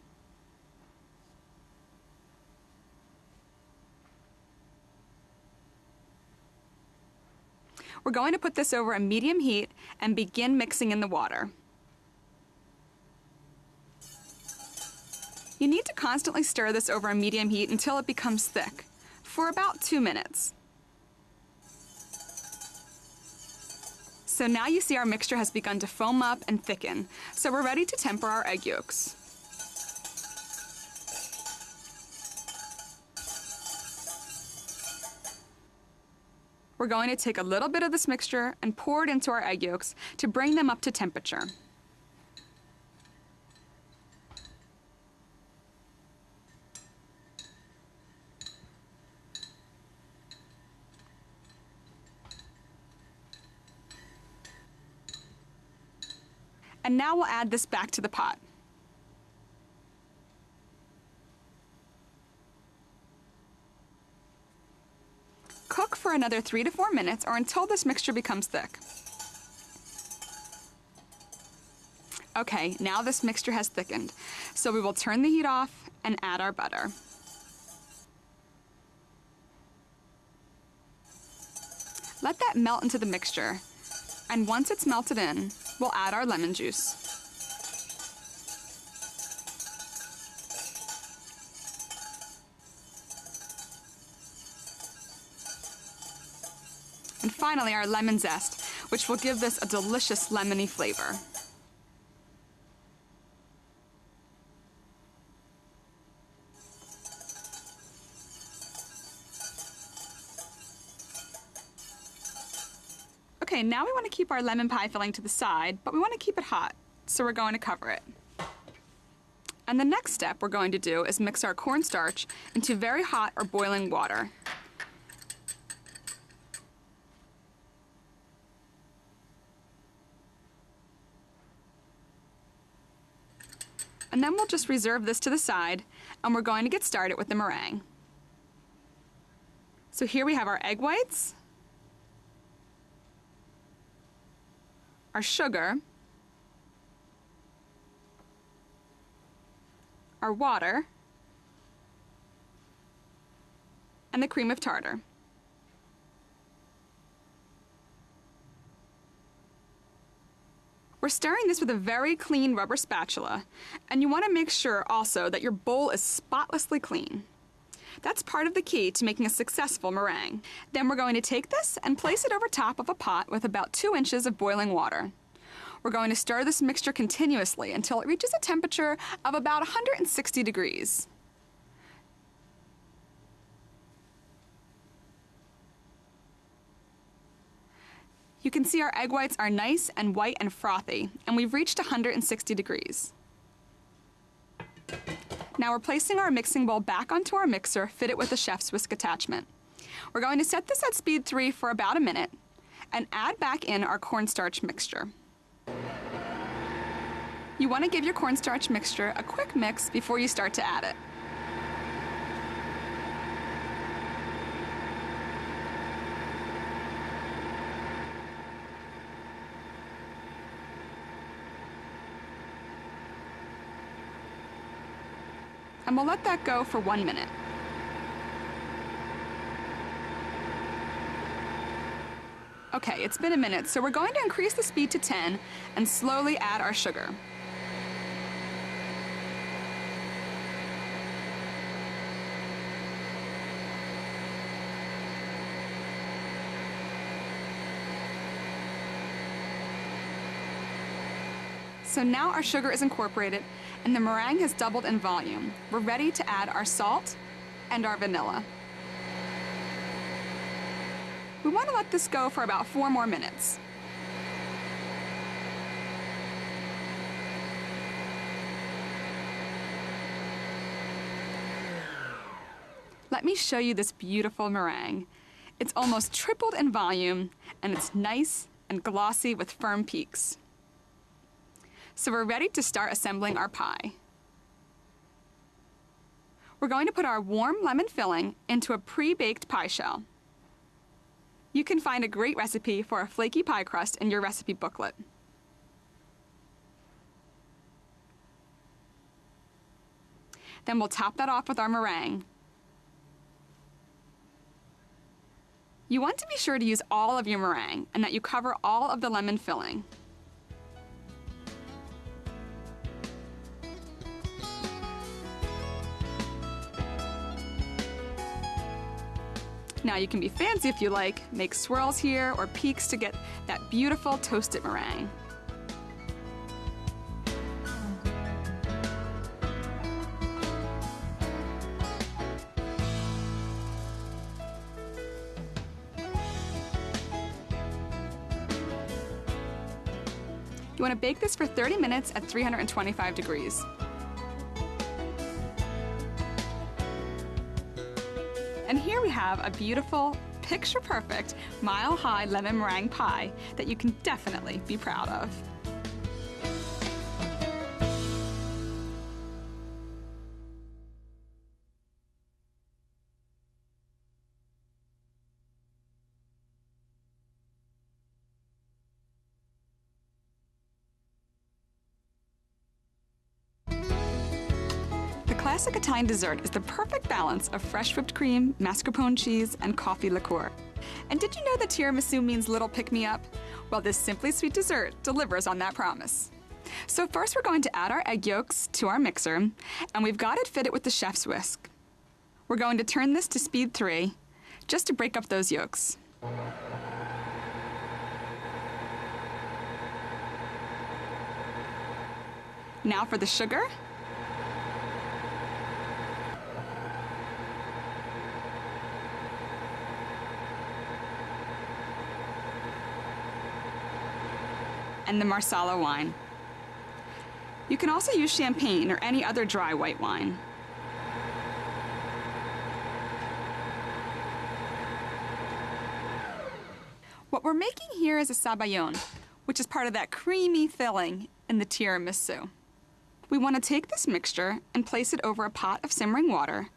We're going to put this over a medium heat and begin mixing in the water. You need to constantly stir this over a medium heat until it becomes thick, for about 2 minutes. So now you see our mixture has begun to foam up and thicken, so we're ready to temper our egg yolks. We're going to take a little bit of this mixture and pour it into our egg yolks to bring them up to temperature. And now we'll add this back to the pot. Cook for another 3 to 4 minutes or until this mixture becomes thick. Okay, now this mixture has thickened, so we will turn the heat off and add our butter. Let that melt into the mixture, and once it's melted in, we'll add our lemon juice. And finally, our lemon zest, which will give this a delicious lemony flavor. Okay, now we want to keep our lemon pie filling to the side, but we want to keep it hot, so we're going to cover it. And the next step we're going to do is mix our cornstarch into very hot or boiling water. And then we'll just reserve this to the side, and we're going to get started with the meringue. So here we have our egg whites, our sugar, our water, and the cream of tartar. We're stirring this with a very clean rubber spatula, and you want to make sure also that your bowl is spotlessly clean. That's part of the key to making a successful meringue. Then we're going to take this and place it over top of a pot with about 2 inches of boiling water. We're going to stir this mixture continuously until it reaches a temperature of about 160 degrees. You can see our egg whites are nice and white and frothy, and we've reached 160 degrees. Now we're placing our mixing bowl back onto our mixer, fitted with a chef's whisk attachment. We're going to set this at speed 3 for about a minute and add back in our cornstarch mixture. You want to give your cornstarch mixture a quick mix before you start to add it. And we'll let that go for 1 minute. Okay, it's been a minute, so we're going to increase the speed to 10 and slowly add our sugar. So now our sugar is incorporated and the meringue has doubled in volume. We're ready to add our salt and our vanilla. We want to let this go for about 4 more minutes. Let me show you this beautiful meringue. It's almost tripled in volume and it's nice and glossy with firm peaks. So we're ready to start assembling our pie. We're going to put our warm lemon filling into a pre-baked pie shell. You can find a great recipe for a flaky pie crust in your recipe booklet. Then we'll top that off with our meringue. You want to be sure to use all of your meringue and that you cover all of the lemon filling. Now you can be fancy if you like, make swirls here or peaks to get that beautiful toasted meringue. You want to bake this for 30 minutes at 325 degrees. And here we have a beautiful, picture-perfect, mile-high lemon meringue pie that you can definitely be proud of. Classic Italian dessert is the perfect balance of fresh whipped cream, mascarpone cheese, and coffee liqueur. And did you know that tiramisu means little pick-me-up? Well, this simply sweet dessert delivers on that promise. So first we're going to add our egg yolks to our mixer, and we've got it fitted with the chef's whisk. We're going to turn this to speed 3, just to break up those yolks. Now for the sugar. And the Marsala wine. You can also use champagne or any other dry white wine. What we're making here is a sabayon, which is part of that creamy filling in the tiramisu. We want to take this mixture and place it over a pot of simmering water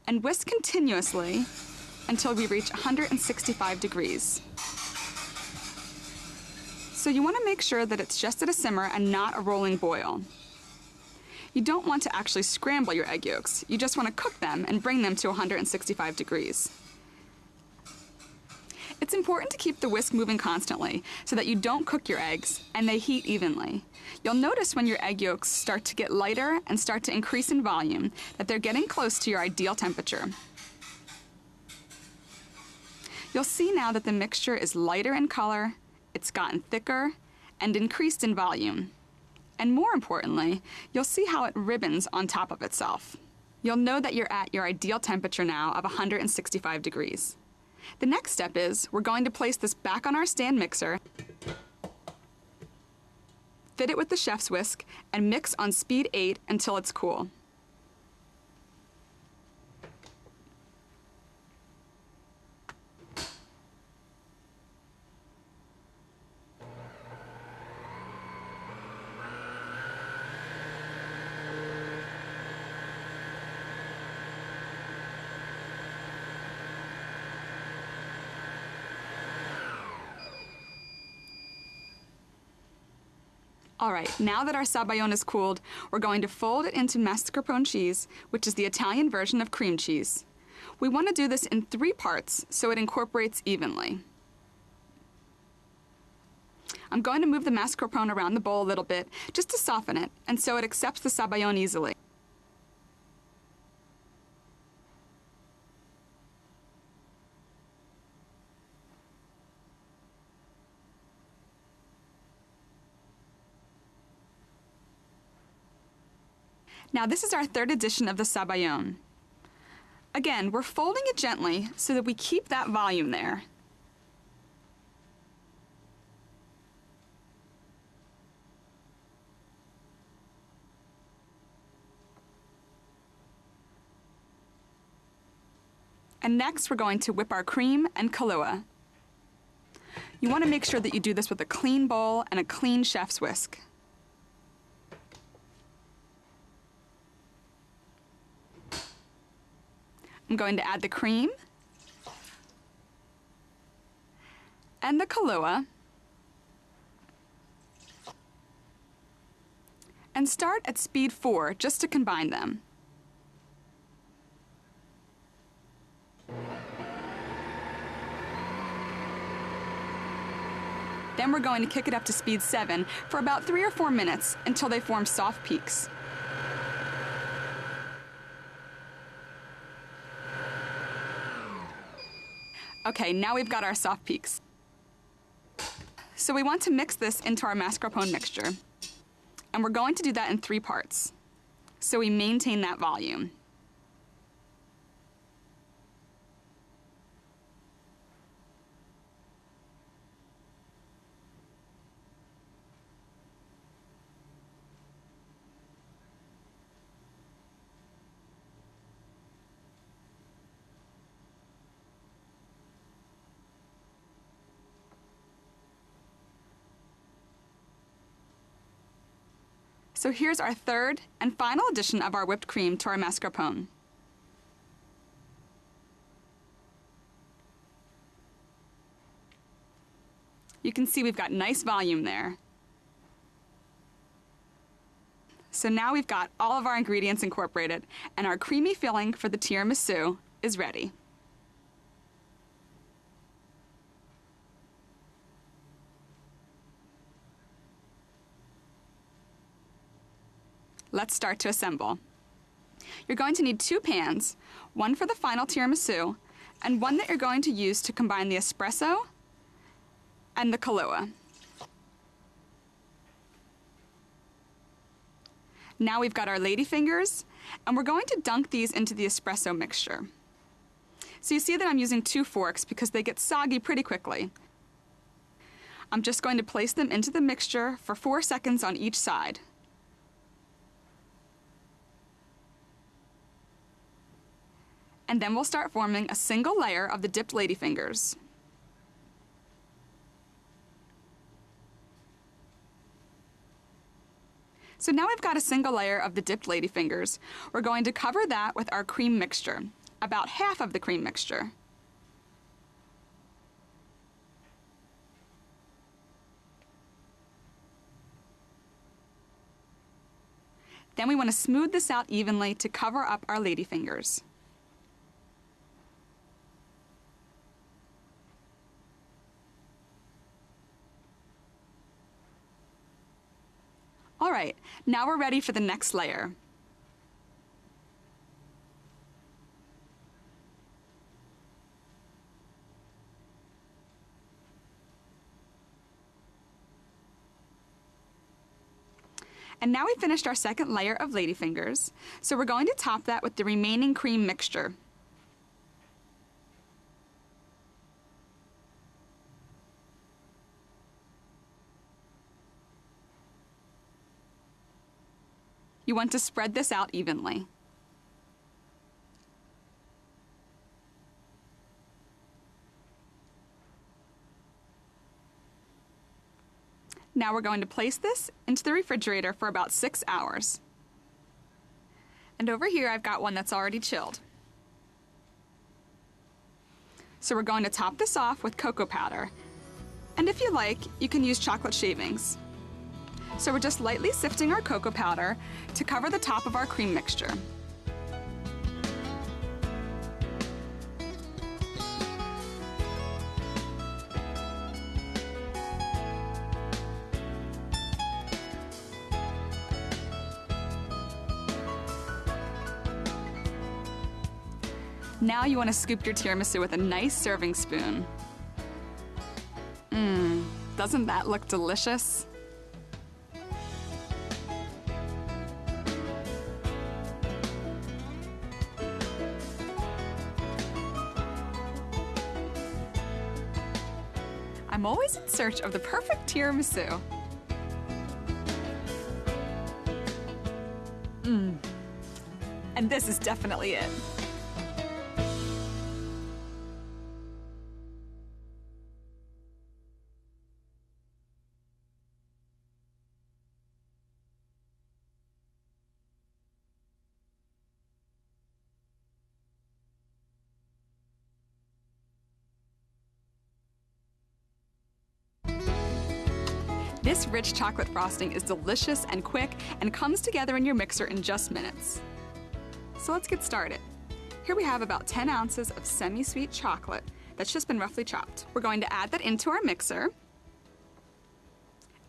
and whisk continuously until we reach 165 degrees. So you want to make sure that it's just at a simmer and not a rolling boil. You don't want to actually scramble your egg yolks. You just want to cook them and bring them to 165 degrees. It's important to keep the whisk moving constantly so that you don't cook your eggs and they heat evenly. You'll notice when your egg yolks start to get lighter and start to increase in volume that they're getting close to your ideal temperature. You'll see now that the mixture is lighter in color, it's gotten thicker, and increased in volume. And more importantly, you'll see how it ribbons on top of itself. You'll know that you're at your ideal temperature now of 165 degrees. The next step is we're going to place this back on our stand mixer, fit it with the chef's whisk, and mix on speed 8 until it's cool. All right, now that our sabayon is cooled, we're going to fold it into mascarpone cheese, which is the Italian version of cream cheese. We want to do this in 3 parts so it incorporates evenly. I'm going to move the mascarpone around the bowl a little bit just to soften it and so it accepts the sabayon easily. Now this is our 3rd edition of the sabayon. Again, we're folding it gently so that we keep that volume there. And next we're going to whip our cream and Kahlua. You want to make sure that you do this with a clean bowl and a clean chef's whisk. I'm going to add the cream and the Kahlua and start at speed 4 just to combine them. Then we're going to kick it up to speed 7 for about 3 or 4 minutes until they form soft peaks. Okay, now we've got our soft peaks. So we want to mix this into our mascarpone mixture. And we're going to do that in 3 parts, so we maintain that volume. So here's our 3rd and final addition of our whipped cream to our mascarpone. You can see we've got nice volume there. So now we've got all of our ingredients incorporated, and our creamy filling for the tiramisu is ready. Let's start to assemble. You're going to need 2 pans, one for the final tiramisu, and one that you're going to use to combine the espresso and the Kahlua. Now we've got our ladyfingers, and we're going to dunk these into the espresso mixture. So you see that I'm using 2 forks because they get soggy pretty quickly. I'm just going to place them into the mixture for 4 seconds on each side. And then we'll start forming a single layer of the dipped ladyfingers. So now we've got a single layer of the dipped ladyfingers. We're going to cover that with our cream mixture, about half of the cream mixture. Then we want to smooth this out evenly to cover up our ladyfingers. All right, now we're ready for the next layer. And now we finished our second layer of ladyfingers, so we're going to top that with the remaining cream mixture. You want to spread this out evenly. Now we're going to place this into the refrigerator for about 6 hours. And over here I've got one that's already chilled. So we're going to top this off with cocoa powder. And if you like, you can use chocolate shavings. So we're just lightly sifting our cocoa powder to cover the top of our cream mixture. Now you want to scoop your tiramisu with a nice serving spoon. Doesn't that look delicious? I'm always in search of the perfect tiramisu. And this is definitely it. This rich chocolate frosting is delicious and quick and comes together in your mixer in just minutes. So let's get started. Here we have about 10 ounces of semi-sweet chocolate that's just been roughly chopped. We're going to add that into our mixer.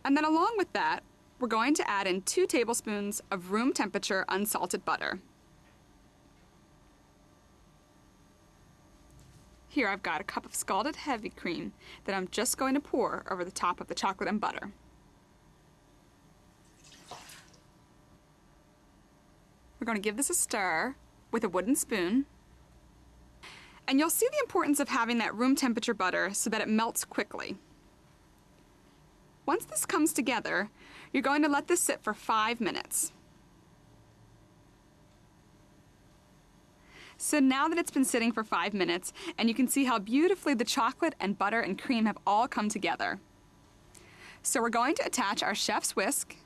And then along with that, we're going to add in 2 tablespoons of room temperature unsalted butter. Here I've got a cup of scalded heavy cream that I'm just going to pour over the top of the chocolate and butter. We're going to give this a stir with a wooden spoon. And you'll see the importance of having that room temperature butter so that it melts quickly. Once this comes together, you're going to let this sit for 5 minutes. So now that it's been sitting for 5 minutes, and you can see how beautifully the chocolate and butter and cream have all come together. So we're going to attach our chef's whisk.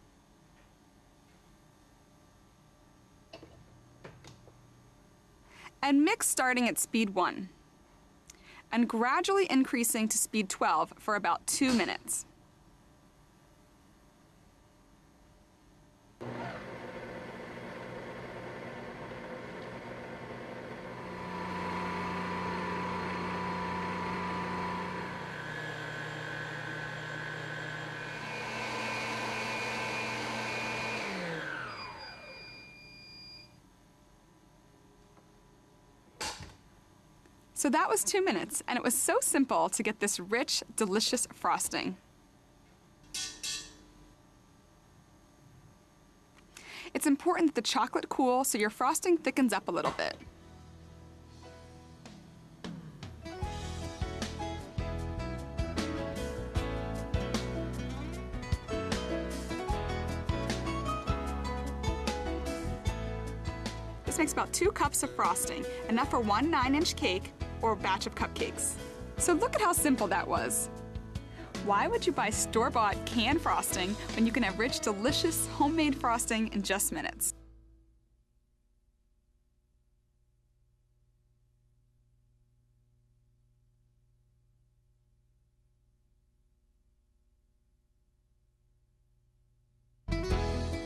And mix starting at speed 1, and gradually increasing to speed 12 for about 2 minutes. So that was 2 minutes, and it was so simple to get this rich, delicious frosting. It's important that the chocolate cool so your frosting thickens up a little bit. This makes about 2 cups of frosting, enough for 1 9-inch cake or batch of cupcakes. So look at how simple that was. Why would you buy store-bought canned frosting when you can have rich, delicious, homemade frosting in just minutes?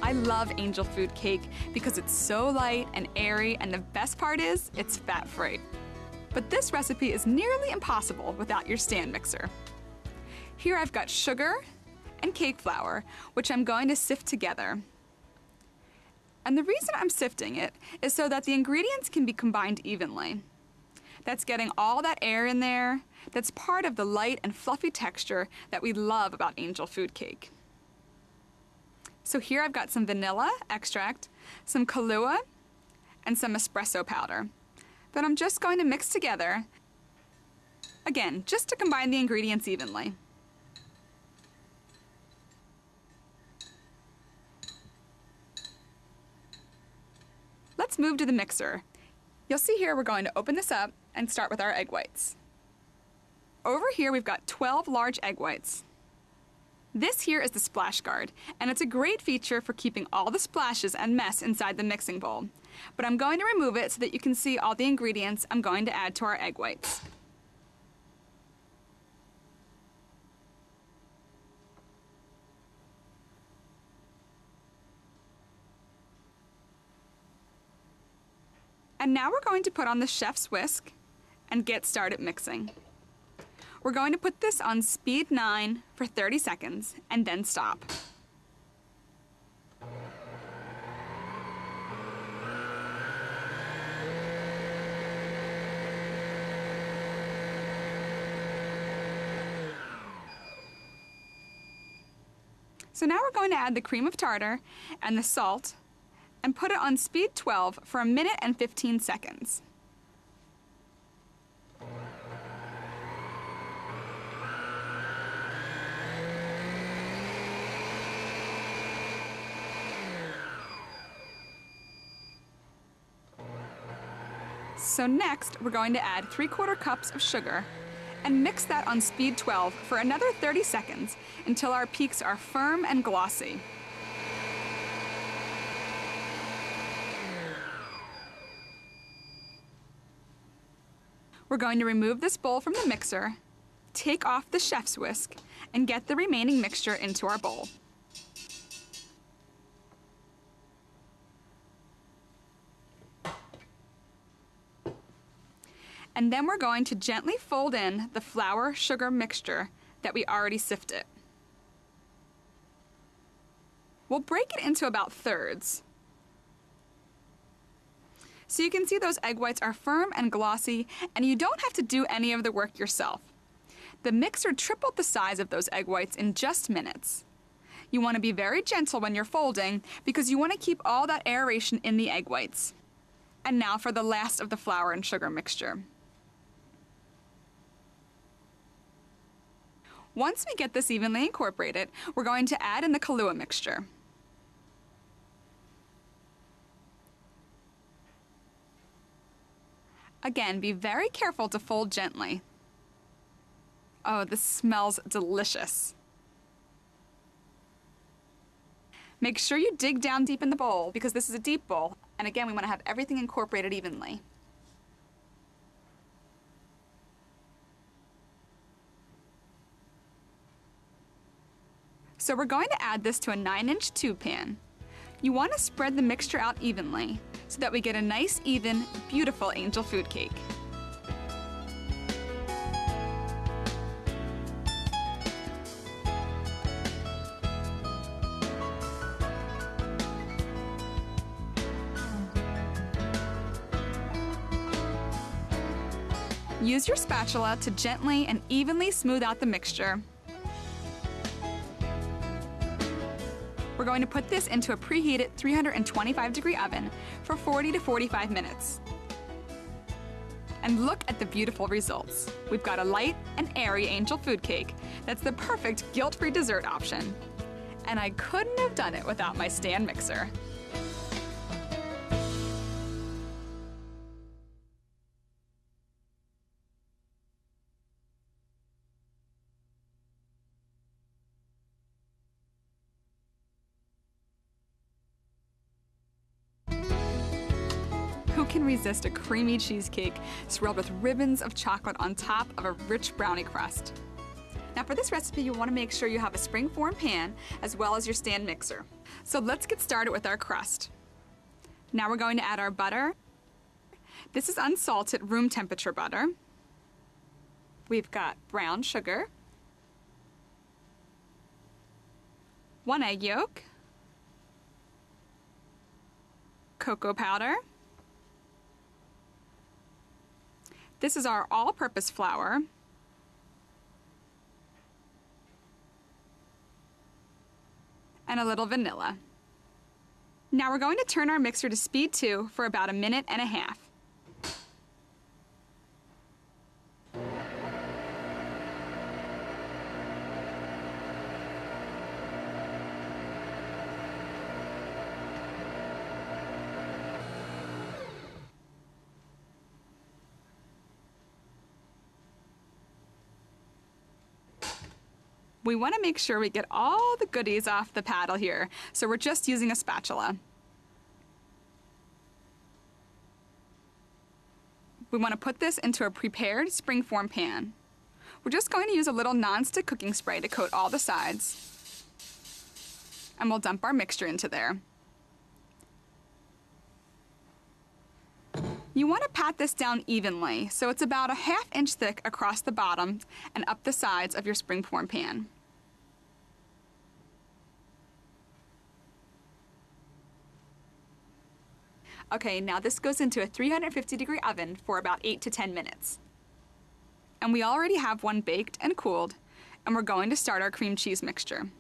I love angel food cake because it's so light and airy, and the best part is it's fat-free. But this recipe is nearly impossible without your stand mixer. Here I've got sugar and cake flour, which I'm going to sift together. And the reason I'm sifting it is so that the ingredients can be combined evenly. That's getting all that air in there. That's part of the light and fluffy texture that we love about angel food cake. So here I've got some vanilla extract, some Kahlua, and some espresso powder that I'm just going to mix together, again, just to combine the ingredients evenly. Let's move to the mixer. You'll see here we're going to open this up and start with our egg whites. Over here we've got 12 large egg whites. This here is the splash guard, and it's a great feature for keeping all the splashes and mess inside the mixing bowl. But I'm going to remove it so that you can see all the ingredients I'm going to add to our egg whites. And now we're going to put on the chef's whisk and get started mixing. We're going to put this on speed 9 for 30 seconds and then stop. So now we're going to add the cream of tartar and the salt and put it on speed 12 for 1 minute and 15 seconds. So next, we're going to add 3/4 cups of sugar and mix that on speed 12 for another 30 seconds until our peaks are firm and glossy. We're going to remove this bowl from the mixer, take off the chef's whisk, and get the remaining mixture into our bowl. And then we're going to gently fold in the flour-sugar mixture that we already sifted. We'll break it into about thirds. So you can see those egg whites are firm and glossy, and you don't have to do any of the work yourself. The mixer tripled the size of those egg whites in just minutes. You want to be very gentle when you're folding because you want to keep all that aeration in the egg whites. And now for the last of the flour and sugar mixture. Once we get this evenly incorporated, we're going to add in the Kahlua mixture. Again, be very careful to fold gently. Oh, this smells delicious. Make sure you dig down deep in the bowl because this is a deep bowl, and again, we want to have everything incorporated evenly. So we're going to add this to a 9-inch tube pan. You want to spread the mixture out evenly so that we get a nice, even, beautiful angel food cake. Use your spatula to gently and evenly smooth out the mixture. We're going to put this into a preheated 325-degree oven for 40 to 45 minutes. And look at the beautiful results. We've got a light and airy angel food cake that's the perfect guilt-free dessert option. And I couldn't have done it without my stand mixer. Who can resist a creamy cheesecake swirled with ribbons of chocolate on top of a rich brownie crust? Now for this recipe, you want to make sure you have a spring-form pan as well as your stand mixer. So let's get started with our crust. Now we're going to add our butter. This is unsalted room temperature butter. We've got brown sugar, 1 egg yolk, cocoa powder. This is our all-purpose flour. And a little vanilla. Now we're going to turn our mixer to speed 2 for about 1.5 minutes. We want to make sure we get all the goodies off the paddle here, so we're just using a spatula. We want to put this into a prepared springform pan. We're just going to use a little non-stick cooking spray to coat all the sides. And we'll dump our mixture into there. You want to pat this down evenly, so it's about a 1/2 inch thick across the bottom and up the sides of your springform pan. Okay, now this goes into a 350-degree oven for about 8 to 10 minutes. And we already have one baked and cooled, and we're going to start our cream cheese mixture.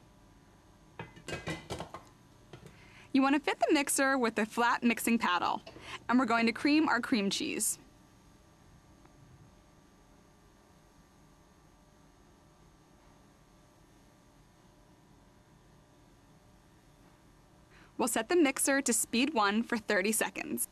You want to fit the mixer with a flat mixing paddle, and we're going to cream our cream cheese. We'll set the mixer to speed 1 for 30 seconds.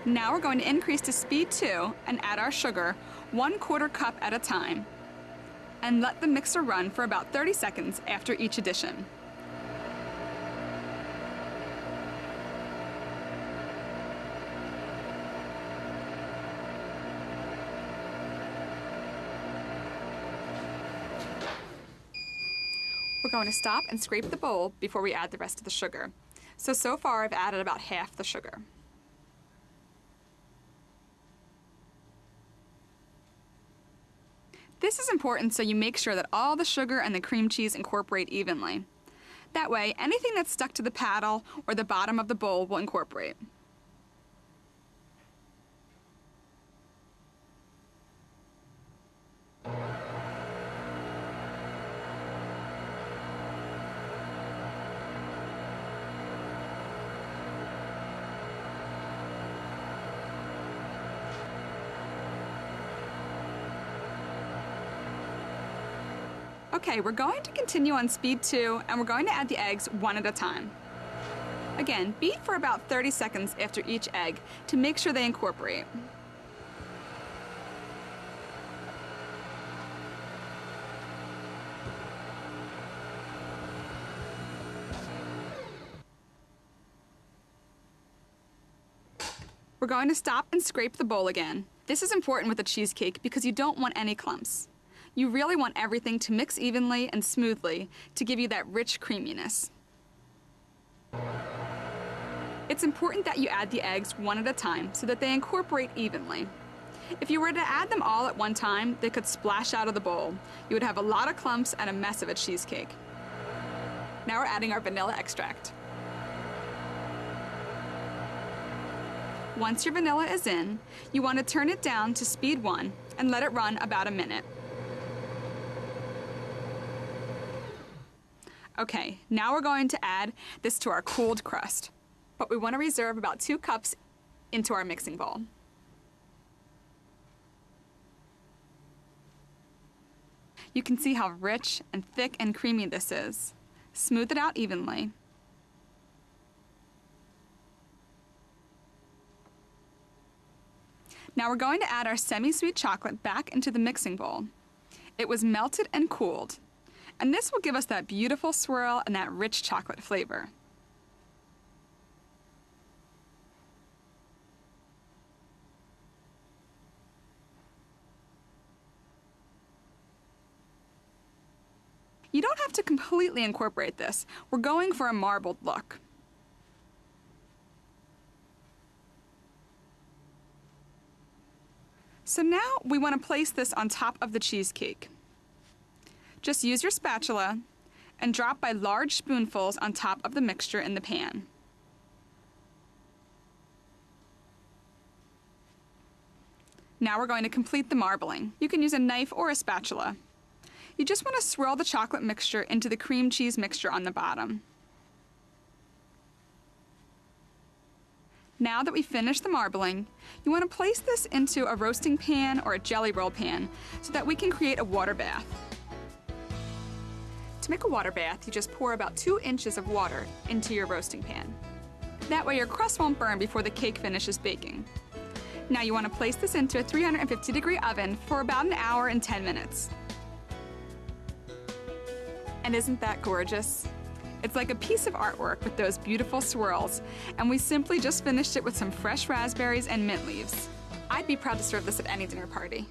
Now we're going to increase to speed 2 and add our sugar 1/4 cup at a time, and let the mixer run for about 30 seconds after each addition. We're going to stop and scrape the bowl before we add the rest of the sugar. So far I've added about half the sugar. This is important so you make sure that all the sugar and the cream cheese incorporate evenly. That way, anything that's stuck to the paddle or the bottom of the bowl will incorporate. Okay, we're going to continue on speed 2, and we're going to add the eggs one at a time. Again, beat for about 30 seconds after each egg to make sure they incorporate. We're going to stop and scrape the bowl again. This is important with a cheesecake because you don't want any clumps. You really want everything to mix evenly and smoothly to give you that rich creaminess. It's important that you add the eggs one at a time so that they incorporate evenly. If you were to add them all at one time, they could splash out of the bowl. You would have a lot of clumps and a mess of a cheesecake. Now we're adding our vanilla extract. Once your vanilla is in, you want to turn it down to speed 1 and let it run about a minute. Okay, now we're going to add this to our cooled crust, but we want to reserve about 2 cups into our mixing bowl. You can see how rich and thick and creamy this is. Smooth it out evenly. Now we're going to add our semi-sweet chocolate back into the mixing bowl. It was melted and cooled, and this will give us that beautiful swirl and that rich chocolate flavor. You don't have to completely incorporate this. We're going for a marbled look. So now we want to place this on top of the cheesecake. Just use your spatula and drop by large spoonfuls on top of the mixture in the pan. Now we're going to complete the marbling. You can use a knife or a spatula. You just want to swirl the chocolate mixture into the cream cheese mixture on the bottom. Now that we've finished the marbling, you want to place this into a roasting pan or a jelly roll pan so that we can create a water bath. To make a water bath, you just pour about 2 inches of water into your roasting pan. That way your crust won't burn before the cake finishes baking. Now you want to place this into a 350-degree oven for about an hour and 10 minutes. And isn't that gorgeous? It's like a piece of artwork with those beautiful swirls, and we simply just finished it with some fresh raspberries and mint leaves. I'd be proud to serve this at any dinner party.